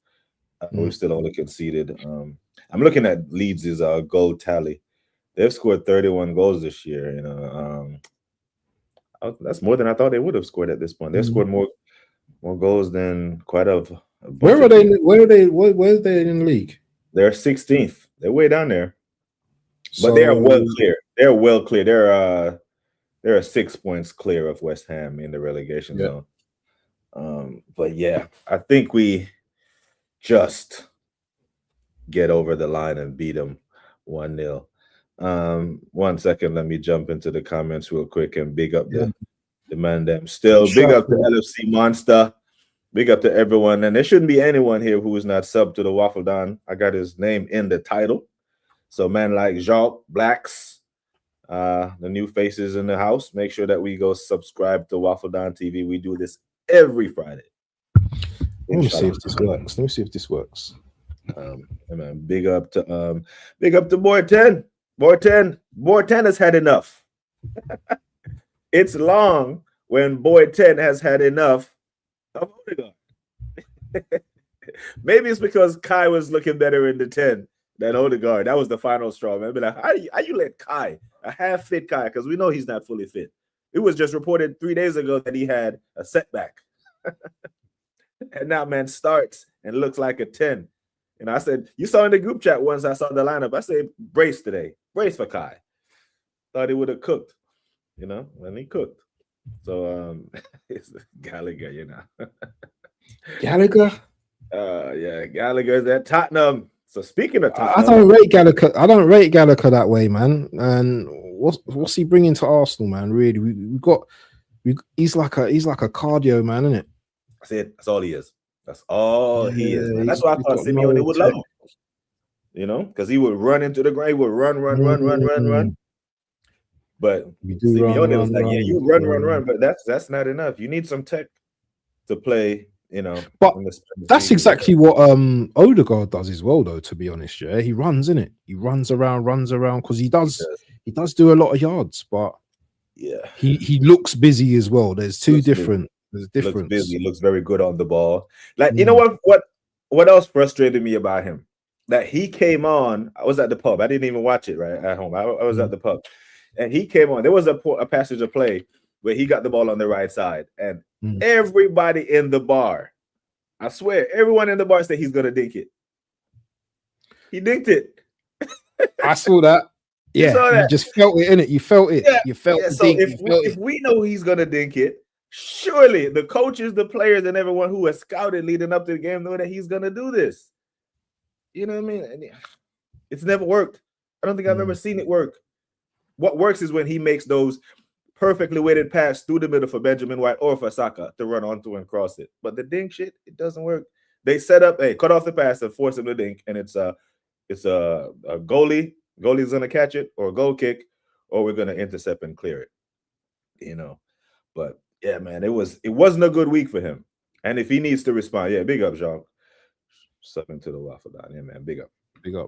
We've still only conceded. I'm looking at Leeds' goal tally. They've scored 31 goals this year. You know. That's more than I thought they would have scored at this point. They scored more goals than quite a bunch Where are of they? teams. Where are they? Where are they in the league? They're 16th. They're way down there, but So they are well clear. They're well clear. They're 6 points clear of West Ham in the relegation zone. But yeah, I think we just get over the line and beat them 1-0. 1 second, let me jump into the comments real quick and big up the man them. Still, big up to LFC Monster. Big up to everyone. And there shouldn't be anyone here who is not sub to the Waffle Don. I got his name in the title. So man like Jacques, Blacks, the new faces in the house, make sure that we go subscribe to Waffle Don TV. We do this every Friday. Let me see if this works. Man, big up to Boy 10. Boy 10 has had enough. It's long when Boy 10 has had enough of Odegaard. Maybe it's because Kai was looking better in the 10 than Odegaard. That was the final straw, man. But like, how you let Kai, a half-fit Kai, because we know he's not fully fit. It was just reported 3 days ago that he had a setback. And now, man, starts and looks like a 10. And I said, you saw in the group chat once I saw the lineup, I said, brace today. Brace for Kai. Thought he would have cooked, and he cooked. So it's Gallagher, Gallagher? Yeah, Gallagher's at Tottenham. So speaking of Tottenham, I don't rate Gallagher that way, man. And what's he bringing to Arsenal, man? Really, he's like a cardio man, isn't it? That's it. That's all he is. That's all he is. Man. That's why I thought Simeone would love him. Because he would run into the ground. He would run. But Simeone was like, you run. But that's not enough. You need some tech to play, But that's exactly what Odegaard does as well, though, to be honest. Yeah, he runs, innit? He runs around because he does do a lot of yards, but he looks busy as well. There's different. There's a difference. Looks busy, looks very good on the ball. Like, you know what else frustrated me about him? That he came on, I was at the pub. I didn't even watch it right at home. I was at the pub. And he came on. There was a passage of play where he got the ball on the right side. And everybody in the bar, I swear, everyone in the bar said he's going to dink it. He dinked it. I saw that. Yeah, you just felt it, innit? You felt it. Yeah. You felt it. So if we know he's going to dink it, surely the coaches, the players, and everyone who has scouted leading up to the game know that he's going to do this. You know what I mean? It's never worked. I don't think I've ever seen it work. What works is when he makes those perfectly weighted pass through the middle for Benjamin White or for Saka to run onto and cross it. But the dink shit, it doesn't work. They set up, cut off the pass and force him to dink, and it's a goalie. Goalie's gonna catch it, or a goal kick, or we're gonna intercept and clear it. But yeah, man, it wasn't a good week for him. And if he needs to respond, big up, Jean. Sucking to the waffle down. Yeah, man. Big up,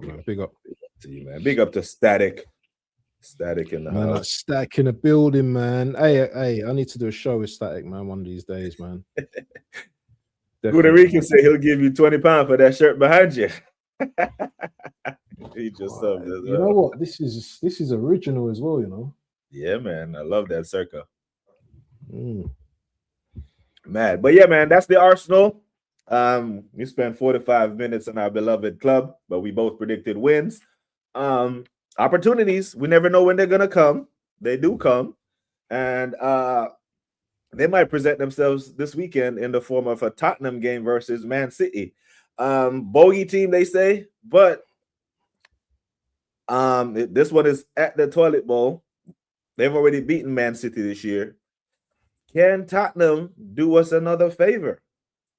man. Big up to you, man. Big up to Static in the house. Like Static in the building, man. Hey, I need to do a show with Static, man, one of these days, man. Puerto Rican say he'll give you £20 for that shirt behind you. He just subbed as well. You know what? This is original as well, Yeah, man. I love that circa. Mad. But yeah, man, that's the Arsenal. We spent 45 minutes in our beloved club, but we both predicted wins. Opportunities, we never know when they're gonna come. They do come, and they might present themselves this weekend in the form of a Tottenham game versus Man City. Bogey team, they say, but this one is at the toilet bowl. They've already beaten Man City this year. Can Tottenham do us another favor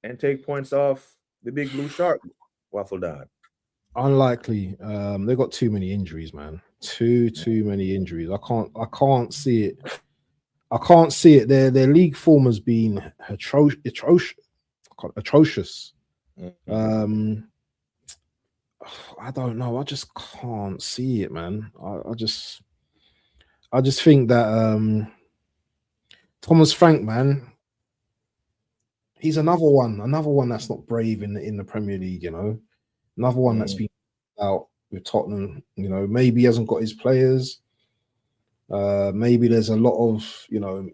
and take points off the big blue shark? Waffle Don. Unlikely. They've got too many injuries, man. Too many injuries. I can't see it. I can't see it. Their league form has been atrocious. I don't know. I just can't see it, man. I just think that Thomas Frank, man, he's another one that's not brave in the Premier League, Another one that's been out with Tottenham, maybe he hasn't got his players. Maybe there's a lot of,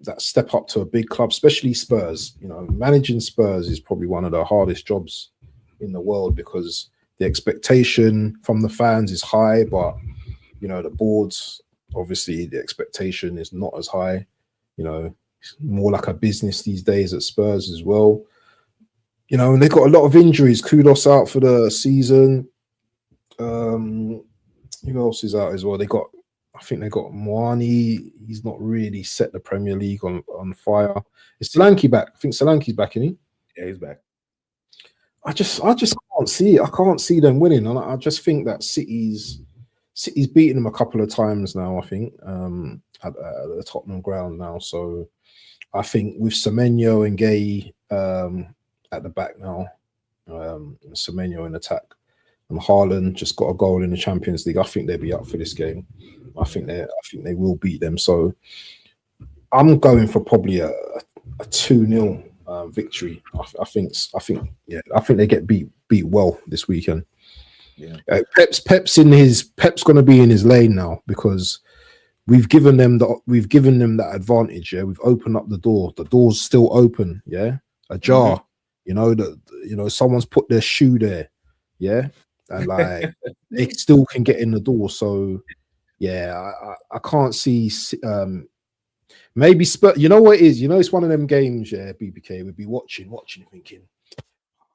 that step up to a big club, especially Spurs. Managing Spurs is probably one of the hardest jobs in the world because the expectation from the fans is high, but, the boards, obviously the expectation is not as high. It's more like a business these days at Spurs as well. And they've got a lot of injuries. Kudos out for the season. Who else is out as well? I think they got Moani. He's not really set the Premier League on fire. Is Solanke back? I think Solanke's back, isn't he? Yeah, he's back. I just can't see it. I can't see them winning. And I just think that City's beaten them a couple of times now, I think, at the Tottenham ground now. So I think with Semenyo and Gay at the back now, Semenyo in attack, and Haaland just got a goal in the Champions League, I think they'll be up for this game. I think they will beat them. So I'm going for probably a 2-0 victory. I think they get beat well this weekend. Yeah, Pep's going to be in his lane now because we've given them that advantage. Yeah, we've opened up the door. The door's still open. Yeah, ajar. Mm-hmm. Someone's put their shoe there. Yeah, and like they still can get in the door. So yeah, I can't see. Maybe Spurs. You know what it is? It's one of them games. Yeah, BBK would be watching, thinking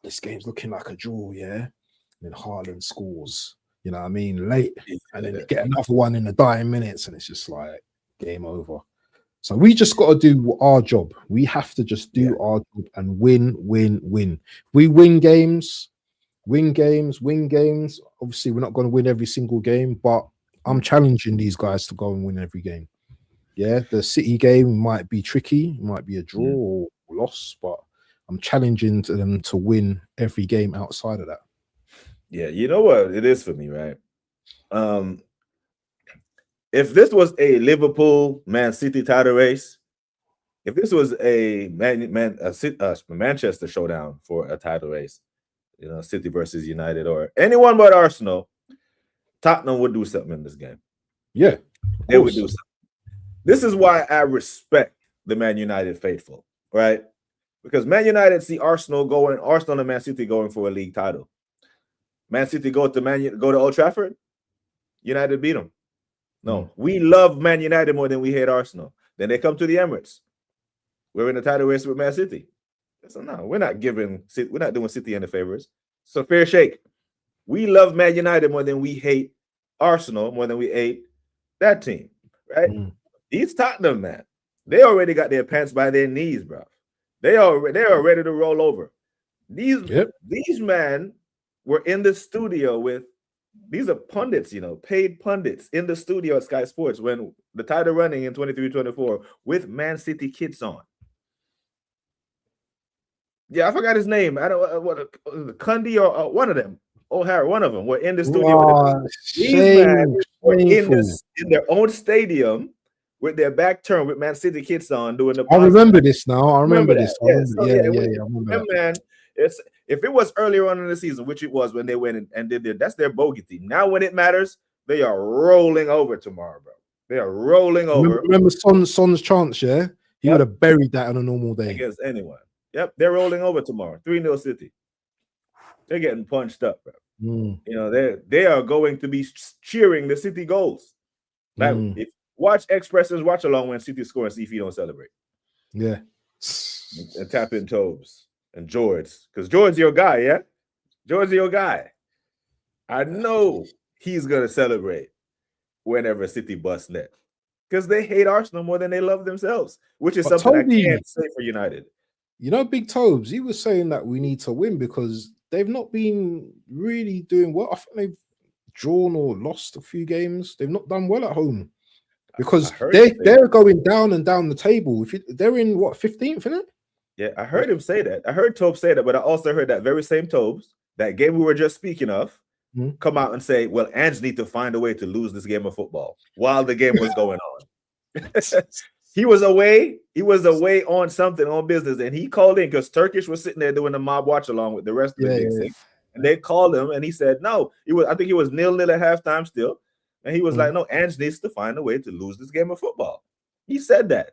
this game's looking like a draw. Yeah, and then Haaland scores. You know what I mean? Late, and then they get another one in the dying minutes, and it's just like game over. So we just got to do our job. We have to just do our job and win. We win games. Obviously, we're not going to win every single game, but I'm challenging these guys to go and win every game. Yeah, the City game might be tricky, might be a draw or loss, but I'm challenging them to win every game outside of that. Yeah, you know what it is for me, right? If this was a Liverpool Man City title race, if this was a Manchester showdown for a title race, City versus United or anyone but Arsenal, Tottenham would do something in this game. Yeah, they would do something. This is why I respect the Man United faithful, right? Because Man United see Arsenal and Man City going for a league title. Man City go to Old Trafford, United beat them. No, we love Man United more than we hate Arsenal. Then they come to the Emirates. We're in the title race with Man City. So no, we're not doing City any favors. So fair shake. We love Man United more than we hate Arsenal, more than we hate that team, right? These Tottenham, man, they already got their pants by their knees, bro. They are ready to roll over. These men were in the studio with, these are pundits, paid pundits in the studio at Sky Sports when the title running in 23-24 with Man City kits on. Yeah, I forgot his name. I don't what Cundy or one of them. O'Hara, one of them were in the studio. These men were in their own stadium with their back turned with Man City kits on doing the. I remember this now. I remember this. I remember that. If it was earlier on in the season, which it was when they went and did that's their bogey team. Now when it matters, they are rolling over tomorrow, bro. They are rolling over. Remember Son's chance, yeah? He would have buried that on a normal day. Against anyone. Yep, they're rolling over tomorrow. 3-0 City. They're getting punched up, bro. They are going to be cheering the City goals. Like, watch Express's watch along when City score and see if you don't celebrate. Yeah. And tap in Tobes and George. Because George's your guy, yeah? George's your guy. I know he's going to celebrate whenever City bust net. Because they hate Arsenal more than they love themselves, which is something I can't say for United. Big Tobes, he was saying that we need to win because they've not been really doing well. I think they've drawn or lost a few games. They've not done well at home because they're going down and down the table. They're in 15th, isn't it? Yeah, I heard him say that. I heard Tobes say that, but I also heard that very same Tobes, that game we were just speaking of, come out and say, well, Ange need to find a way to lose this game of football while the game was going on. He was away on something, on business, and he called in because Turkish was sitting there doing the mob watch along with the rest of the big six. And they called him, and he said, no, I think it was 0-0 at halftime still. And he was like, no, Ange needs to find a way to lose this game of football. He said that.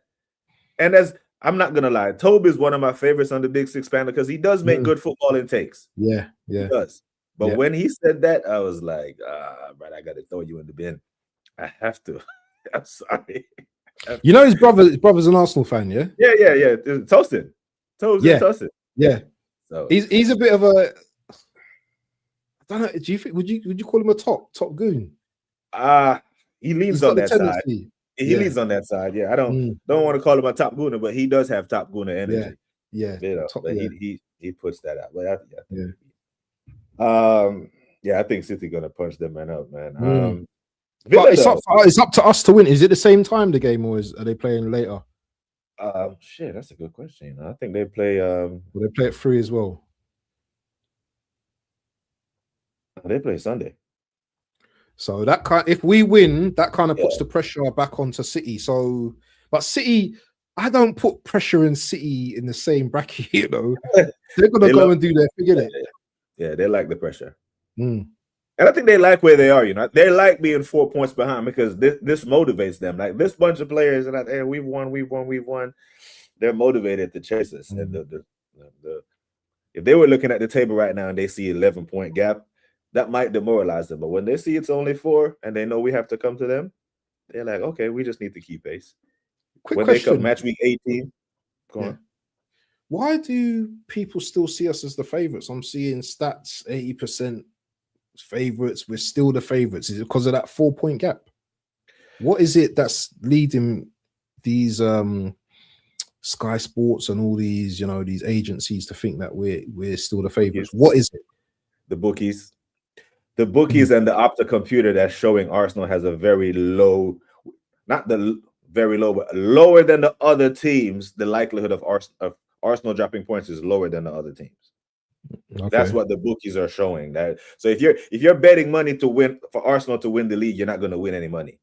And as I'm not gonna lie, Toby is one of my favorites on the Big Six panel because he does make good footballing takes. Yeah. He does. But when he said that, I was like, right, I gotta throw you in the bin. I have to. I'm sorry. You know his brother's an Arsenal fan, yeah? Yeah. Toasted. Toasted. Yeah. So he's a bit of a, I don't know. Do you think would you call him a top goon? He leans on that side. He leans on that side. Yeah, I don't want to call him a top gooner, but he does have top gooner energy. Yeah. You know, top, but he puts that out. But I think City gonna punch them man up, man. But it's up to us to win. Is it the same time the game, or are they playing later? Shit, that's a good question. You know, I think they play. Will they play at 3 as well? They play Sunday. So if we win, that kind of puts the pressure back onto City. So, but City, I don't put pressure in City in the same bracket. You know, they're gonna go and do their thing, innit? Yeah, they like the pressure. And I think they like where they are, you know. They like being 4 points behind because this motivates them. Like this bunch of players, and hey, we've won. They're motivated to chase us. And if they were looking at the table right now and they see 11-point gap, that might demoralize them. But when they see it's only 4 and they know we have to come to them, they're like, okay, we just need to keep pace. When they come match week 18, go on. Why do people still see us as the favorites? I'm seeing stats 80%. Favorites, we're still the favorites. Is it because of that 4-point gap? What is it that's leading these Sky Sports and all these, you know, these agencies to think that we're still the favorites? What is it? The bookies and the Opta computer that's showing Arsenal has a very low, not the very low, but lower than the other teams. The likelihood of Arsenal dropping points is lower than the other teams. Okay. That's what the bookies are showing. That so if you're betting money to win for Arsenal to win the league, you're not going to win any money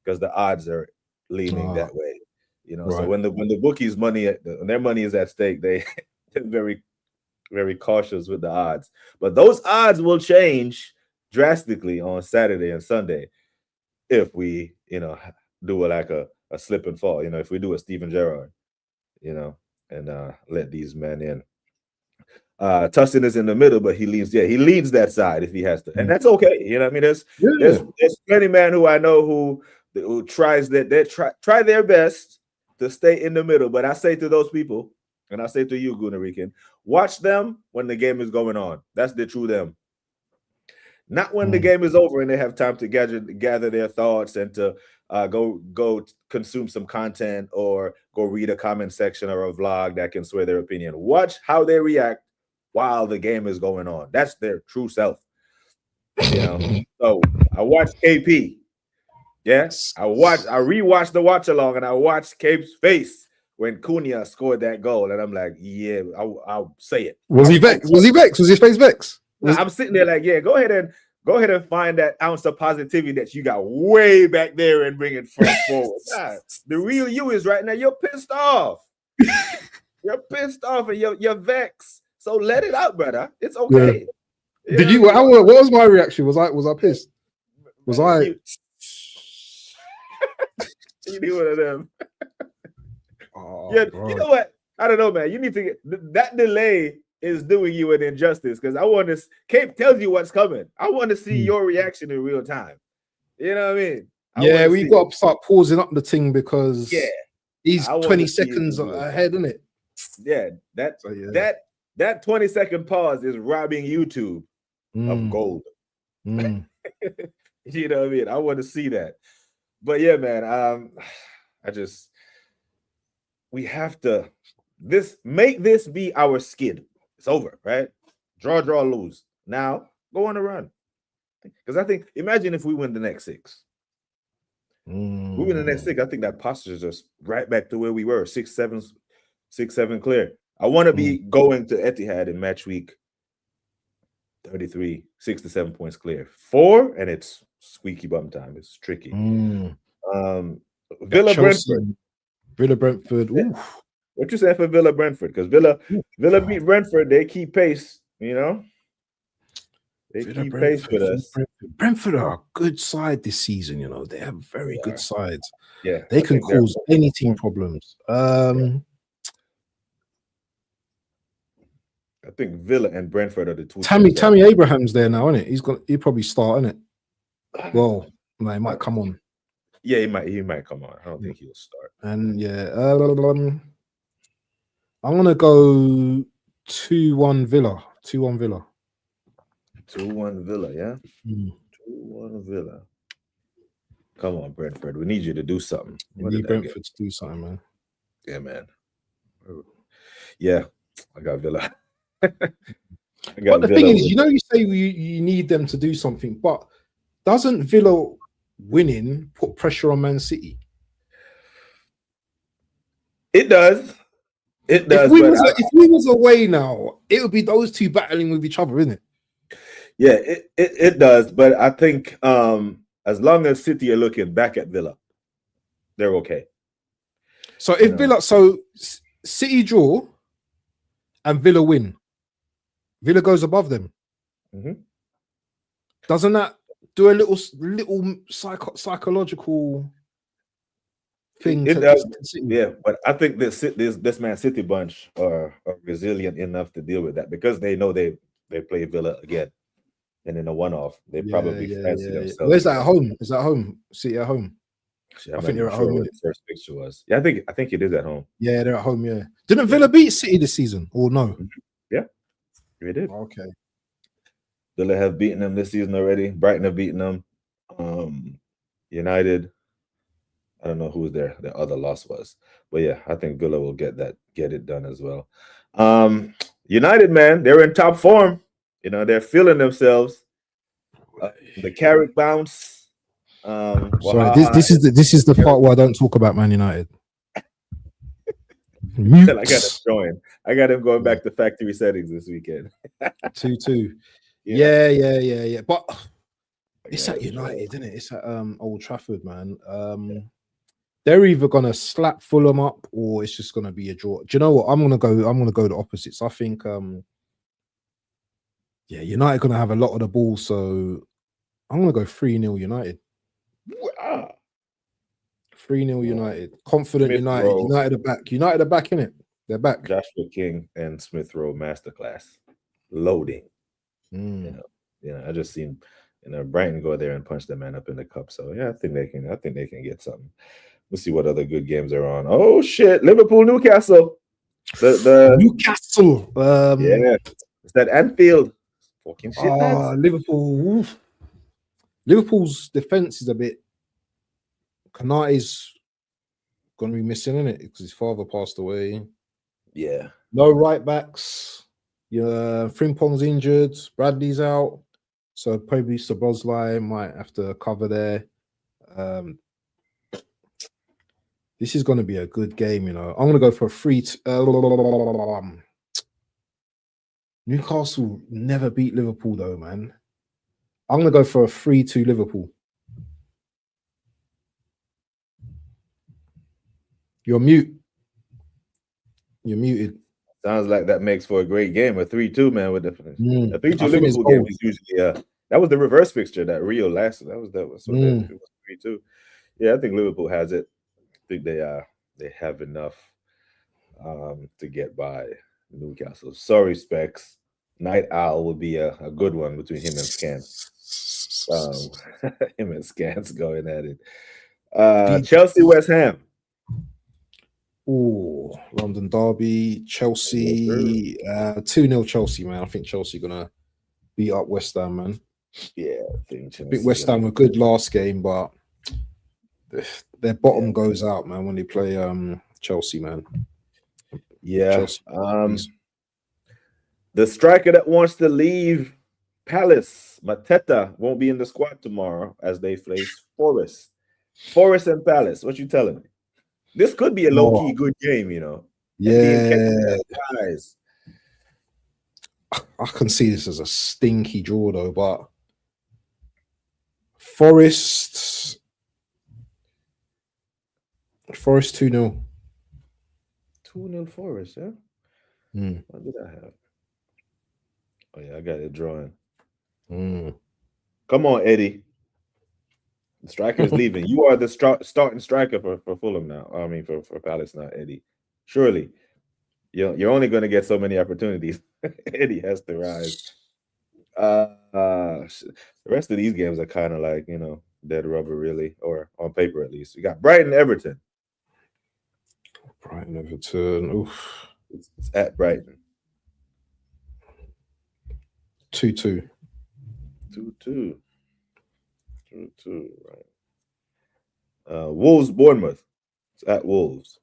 because the odds are leaning that way. You know, so when the bookies' their money is at stake, they're very, very cautious with the odds. But those odds will change drastically on Saturday and Sunday if we, you know, do like a slip and fall. You know, if we do a Steven Gerrard, you know, and let these men in. Tustin is in the middle, but he leans that side if he has to, and that's okay. You know what I mean? There's plenty man who I know who tries that they try their best to stay in the middle. But I say to those people, and I say to you, Gunarican, watch them when the game is going on. That's the true them. Not when the game is over and they have time to gather their thoughts and to go consume some content or go read a comment section or a vlog that can sway their opinion. Watch how they react while the game is going on. That's their true self. You know. So I watched KP. Yes, I rewatched the watch along and I watched Cape's face when Cunha scored that goal, and I'm like, yeah, I'll say it. Was he vexed? Was he vexed? Was his face vexed? I'm sitting there like, yeah, go ahead and find that ounce of positivity that you got way back there and bring it forward. Nah, the real you is right now. You're pissed off. You're pissed off and you're vexed. So let it out, brother. It's okay. Yeah. Did you? What was my reaction? Was I pissed? Was I? You need one of them. Oh, yeah, God. You know what? I don't know, man. You need to get that delay is doing you an injustice because I want to. Cape tells you what's coming. I want to see your reaction in real time. You know what I mean? We got to start pausing up the thing because he's 20 seconds ahead, isn't it? Yeah, that 20-second pause is robbing YouTube of gold. You know what I mean? I want to see that. But yeah, man, we have to make this be our skid. It's over, right? Draw, lose. Now go on a run. Because I think, imagine if we win the next 6. We win the next 6. I think that posture is just right back to where we were, 6-7 clear. I want to be going to Etihad in match week 33, 6 to 7 points clear. 4, and it's squeaky bum time. It's tricky. Villa Brentford. Oof. What you saying for Villa Brentford? Because Villa beat Brentford. They keep pace. You know, They Villa, keep pace with us. Brentford are a good side this season. You know, they have very They good are. sides. Yeah, They I can think they're- cause any team problems. I think Villa and Brentford are the two. Tammy teams that- Abraham's there now, isn't it? He'll probably start, isn't it? Well, no, he might come on. Yeah, he might come on. I don't think he'll start. And yeah, I'm gonna go 2-1 Villa. 2-1 Villa. 2-1 Villa, yeah. 2-1 Villa. Come on, Brentford. We need you to do something. We What did need I get? Brentford to do something, man. Yeah, man. Yeah, I got Villa. I got But the Villa thing is, with- you know, you say you need them to do something, but doesn't Villa winning put pressure on Man City? It does. It does. If we was away now, it would be those two battling with each other, isn't it? Yeah, it does. But I think as long as City are looking back at Villa, they're okay. So if Villa, City draw and Villa win, Villa goes above them. Mhm. Doesn't that do a little psychological thing? It does. Yeah, but I think this Man City bunch are resilient enough to deal with that because they know they play Villa again, and in a one-off, they probably fancy themselves. Where's that at home? Is that home? City at home? I think they're at home. What the first picture was. Yeah, I think it is at home. Yeah, they're at home. Yeah. Didn't Villa beat City this season? Or no? Yeah, they did. Okay. Villa have beaten them this season already. Brighton have beaten them. United. I don't know who their other loss was, but yeah, I think Villa will get it done as well. United, man, they're in top form. You know, they're feeling themselves. The Carrick bounce. Sorry, this is the part where I don't talk about Man United. I got him join. I got him going back to factory settings this weekend. 2-2. Yeah. But it's at United, isn't it? It's at Old Trafford, man. They're either gonna slap Fulham up or it's just gonna be a draw. Do you know what? I'm gonna go the opposites. I think United gonna have a lot of the ball, so I'm gonna go 3-0 United. 3-0 United. Confident Smith United. Rowe. United are back in it. They're back. Joshua King and Smith Rowe masterclass. Loading. Mm. You know, I just seen Brighton go there and punch the man up in the cup. So yeah, I think they can get something. We'll see what other good games are on. Oh shit, Liverpool, Newcastle. The Newcastle. yeah, it's that Anfield. Fucking shit. Liverpool. Oof. Liverpool's defense is a bit. Kanate's gonna be missing in it because his father passed away. Yeah. No right backs. Yeah, Frimpong's injured. Bradley's out, so probably Szoboszlai might have to cover there. This is going to be a good game, you know. I'm going to go for a free. Newcastle never beat Liverpool though, man. I'm going to go for a 3-2 Liverpool. You're muted. Sounds like that makes for a great game. A 3-2, man, with the a 3-2 I think Liverpool it's game is usually that was the reverse fixture that Rio last. It was 3-2. Yeah, I think Liverpool has it. I think they have enough to get by Newcastle. Sorry, Specs. Night Owl would be a good one between him and Scans. Him and Scans going at it. Chelsea, West Ham. Oh, London Derby, Chelsea, 2-0 Chelsea, man. I think Chelsea gonna beat up West Ham, man. Yeah, I think West Ham were good last game, but their bottom goes out, man, when they play Chelsea, man. Yeah. Chelsea, the striker that wants to leave Palace, Mateta, won't be in the squad tomorrow as they face Forest. Forest and Palace. What you telling me? This could be a low-key good game, you know. Yeah. I can see this as a stinky draw, though, but Forest 2-0. 2-0 Forest, yeah? What did I have? Oh, yeah, I got it drawing. Come on, Eddie. The striker is leaving. You are the starting striker for Fulham now. I mean, for Palace now, Eddie. Surely, you're only going to get so many opportunities. Eddie has to rise. The rest of these games are kind of like, dead rubber, really, or on paper at least. We got Brighton, Everton. Brighton, Everton. Oof. It's at Brighton. 2-2. 2-2. 2-2, right. Wolves, Bournemouth. It's at Wolves.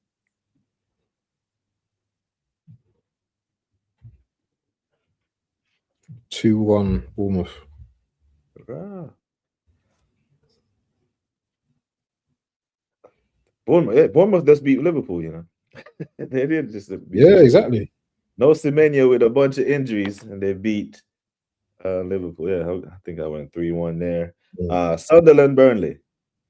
2-1, Bournemouth. Bournemouth just beat Liverpool, They did just beat Liverpool. Exactly. No Semenyo with a bunch of injuries, and they beat Liverpool. Yeah, I think I went 3-1 there. Yeah. Sunderland, Burnley.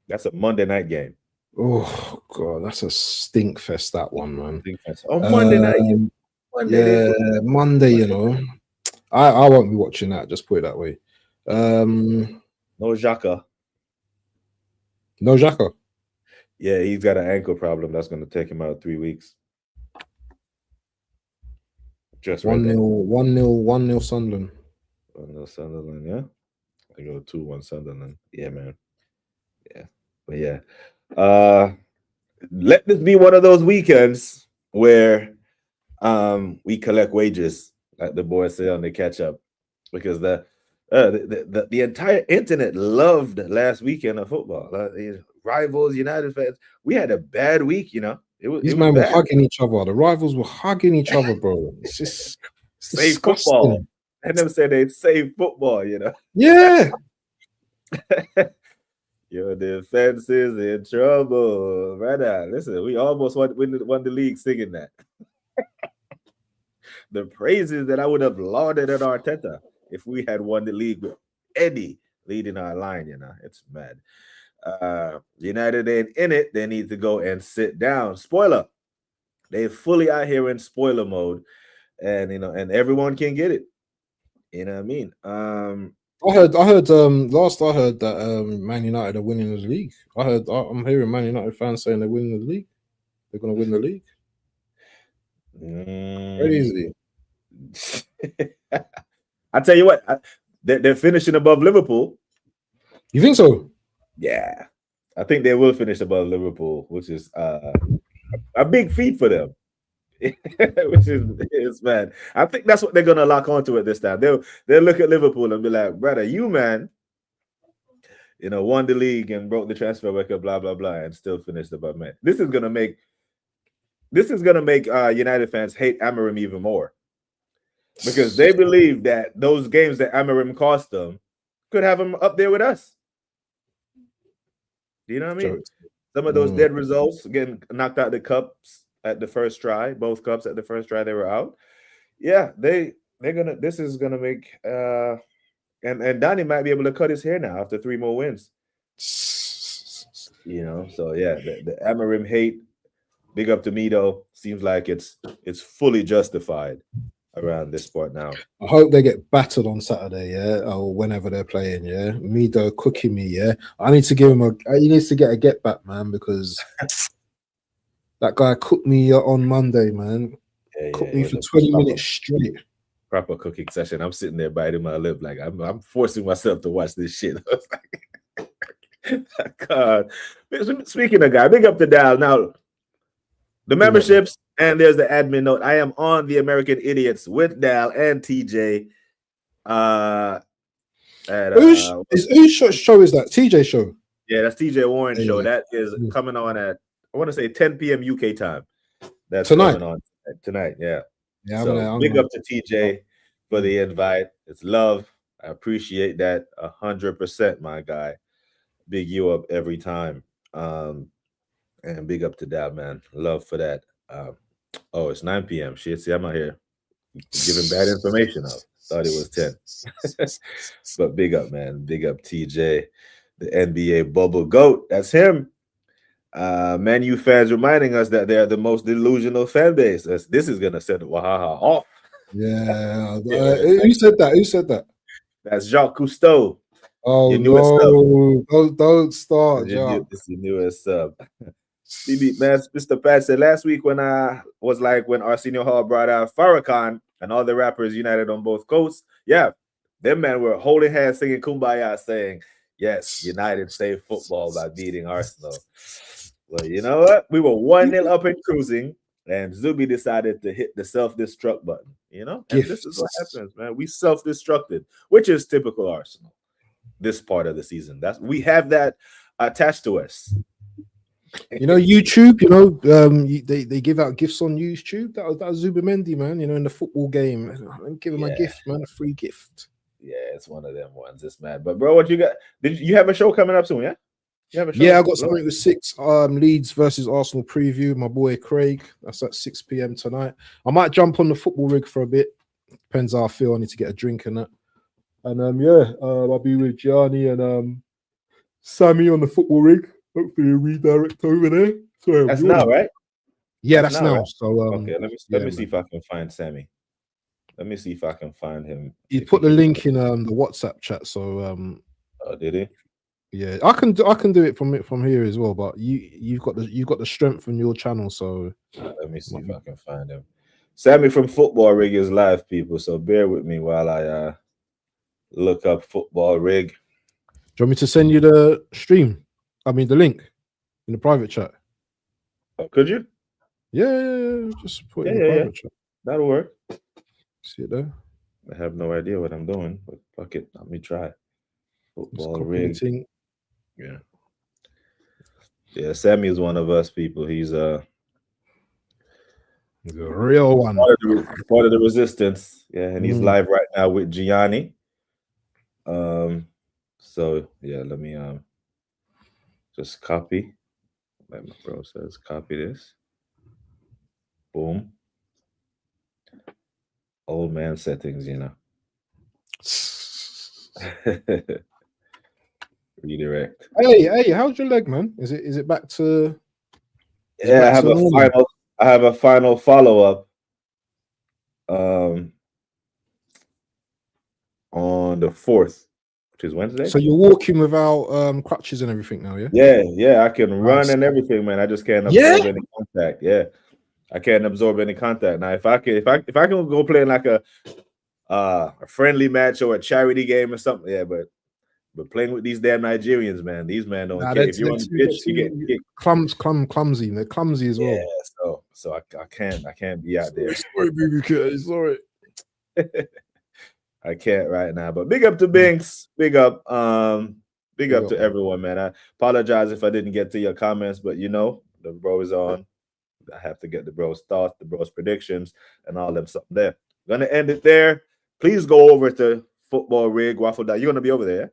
That's a Monday night game. Oh God, that's a stink fest, that one, man. Stink fest. Oh, Monday night. Monday, I won't be watching that, just put it that way. No Xhaka. No Xhaka. Yeah, he's got an ankle problem that's going to take him out 3 weeks. Just 1-0 Sunderland. 1-0 Sunderland, yeah. I go 2-1 Sunderland. Yeah, man. Yeah. But yeah. Let this be one of those weekends where we collect wages, like the boys say on the catch up, because the entire internet loved last weekend of football. Rivals, United fans. We had a bad week, These men were hugging each other. The rivals were hugging each other, bro. It's just save football. I never said they'd save football, Yeah. Your defense is in trouble. Brother, listen, we almost won the league singing that. The praises that I would have lauded at Arteta if we had won the league with Eddie leading our line, it's mad. United ain't in it. They need to go and sit down. Spoiler. They're fully out here in spoiler mode, and and everyone can get it. You know what I mean? I heard last I heard that Man United are winning the league. I'm hearing Man United fans saying they're winning the league. They're gonna win the league. Crazy. I tell you what, they're finishing above Liverpool. You think so? Yeah, I think they will finish above Liverpool, which is a big feat for them. Which is mad. I think that's what they're gonna lock onto at this time. They'll look at Liverpool and be like, brother, you man, won the league and broke the transfer record, blah blah blah, and still finished above man. This is gonna make United fans hate Amorim even more, because they believe that those games that Amorim cost them could have them up there with us. Do you know what I mean? Some of those dead results, getting knocked out the cups at the first try, both cups at the first try, they were out. Yeah, they're gonna. This is gonna make and Donny might be able to cut his hair now after 3 more wins. So yeah, the Amorim hate. Big up to Mido. Seems like it's fully justified around this sport now. I hope they get battered on Saturday, or whenever they're playing, Mido cooking me, I need to give him he needs to get a get back, man, because that guy cooked me on Monday, man. Cooked me for 20 minutes straight. Proper cooking session. I'm sitting there biting my lip like I'm forcing myself to watch this shit. I was like, God. Speaking of guy, big up to Dal. Now, the memberships, and there's the admin note. I am on the American Idiots with Dal and TJ. Whose show is that? TJ show? Yeah, that's TJ Warren's show. That is coming on at, I want to say 10 p.m. UK time. That's tonight. Coming on tonight. Yeah. Yeah. So big up to TJ for the invite. It's love. I appreciate that 100%, my guy. Big you up every time. And big up to that, man. Love for that. It's 9 p.m. Shit, see, I'm out here giving bad information out. Thought it was 10. But big up, man. Big up TJ, the NBA bubble GOAT. That's him. Man U fans reminding us that they're the most delusional fan base. This is going to send Wahaha off. Yeah. Who said that? That's Jacques Cousteau. Oh Your newest sub. no! Don't start, This is your newest sub. BB, man, Mr. Pat said last week when Arsenio Hall brought out Farrakhan and all the rappers united on both coasts. Yeah, them men were holding hands singing Kumbaya, saying, yes, United saved football by beating Arsenal. Well, you know what? We were 1-0 up and cruising, and Zubi decided to hit the self-destruct button. You know, and this is what happens, man. We self-destructed, which is typical Arsenal. This part of the season, we have that attached to us. You know, YouTube. You know, they give out gifts on YouTube. That was Zubimendi, man. You know, in the football game, let me give him a gift, man, a free gift. Yeah, it's one of them ones. It's mad. But bro, what you got? Did you have a show coming up soon? Yeah, you have a show. Yeah, I got something with 6 Leeds versus Arsenal preview. My boy Craig. That's at 6 p.m. tonight. I might jump on the football rig for a bit. Depends how I feel. I need to get a drink and that. And I'll be with Gianni and Sammy on the football rig. Hopefully, redirect over there. Sorry, that's now, right? Yeah, that's now. Right? So okay, let me see if I can find Sammy. Let me see if I can find him. He put the link in the WhatsApp chat. So oh, did he? Yeah, I can do it from here as well. But you've got the strength on your channel. So let me see if I can find him. Sammy from Football Rig is live, people. So bear with me while I look up Football Rig. Do you want me to send you the stream? I mean the link in the private chat. Oh, could you? Yeah. Just put it in the private chat. That'll work. See it there? I have no idea what I'm doing, but fuck it. Let me try. Football Rig. Yeah, Sammy is one of us people. He's a real one. Part of the resistance. Yeah, and he's live right now with Gianni. So yeah, let me just copy. Like my bro says, copy this. Boom. Old man settings, you know. Redirect. Hey, how's your leg, man? Is it back to? Yeah, I have a final follow-up. On the 4th, which is Wednesday. So you're walking without crutches and everything now, yeah? Yeah, I can run and everything, man. I just can't absorb any contact. Yeah, I can't absorb any contact. Now, if I can go play in like a friendly match or a charity game or something, yeah, but playing with these damn Nigerians, man, these men don't care. If you're on the pitch, you get kicked. Clumsy. They're clumsy as well. Yeah, so I can't be out there. Sorry, BBK. Sorry. I can't right now, but big up to Binks. Big up to everyone, man. I apologize if I didn't get to your comments, but you know, the bro is on. I have to get the bro's thoughts, the bro's predictions, and all them something there. Gonna end it there. Please go over to Football Rig, waffledon. You're gonna be over there.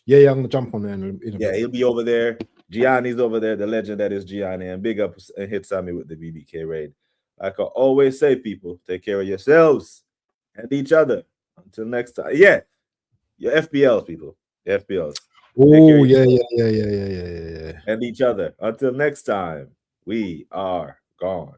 Yeah, I'm gonna jump on there in a bit. He'll be over there. Gianni's over there, the legend that is Gianni, and big up and hit Sammy with the BBK raid. Like I always say, people, take care of yourselves and each other. Until next time. Yeah. Your FBLs, people. Your FBLs. Oh, yeah. And each other. Until next time, we are gone.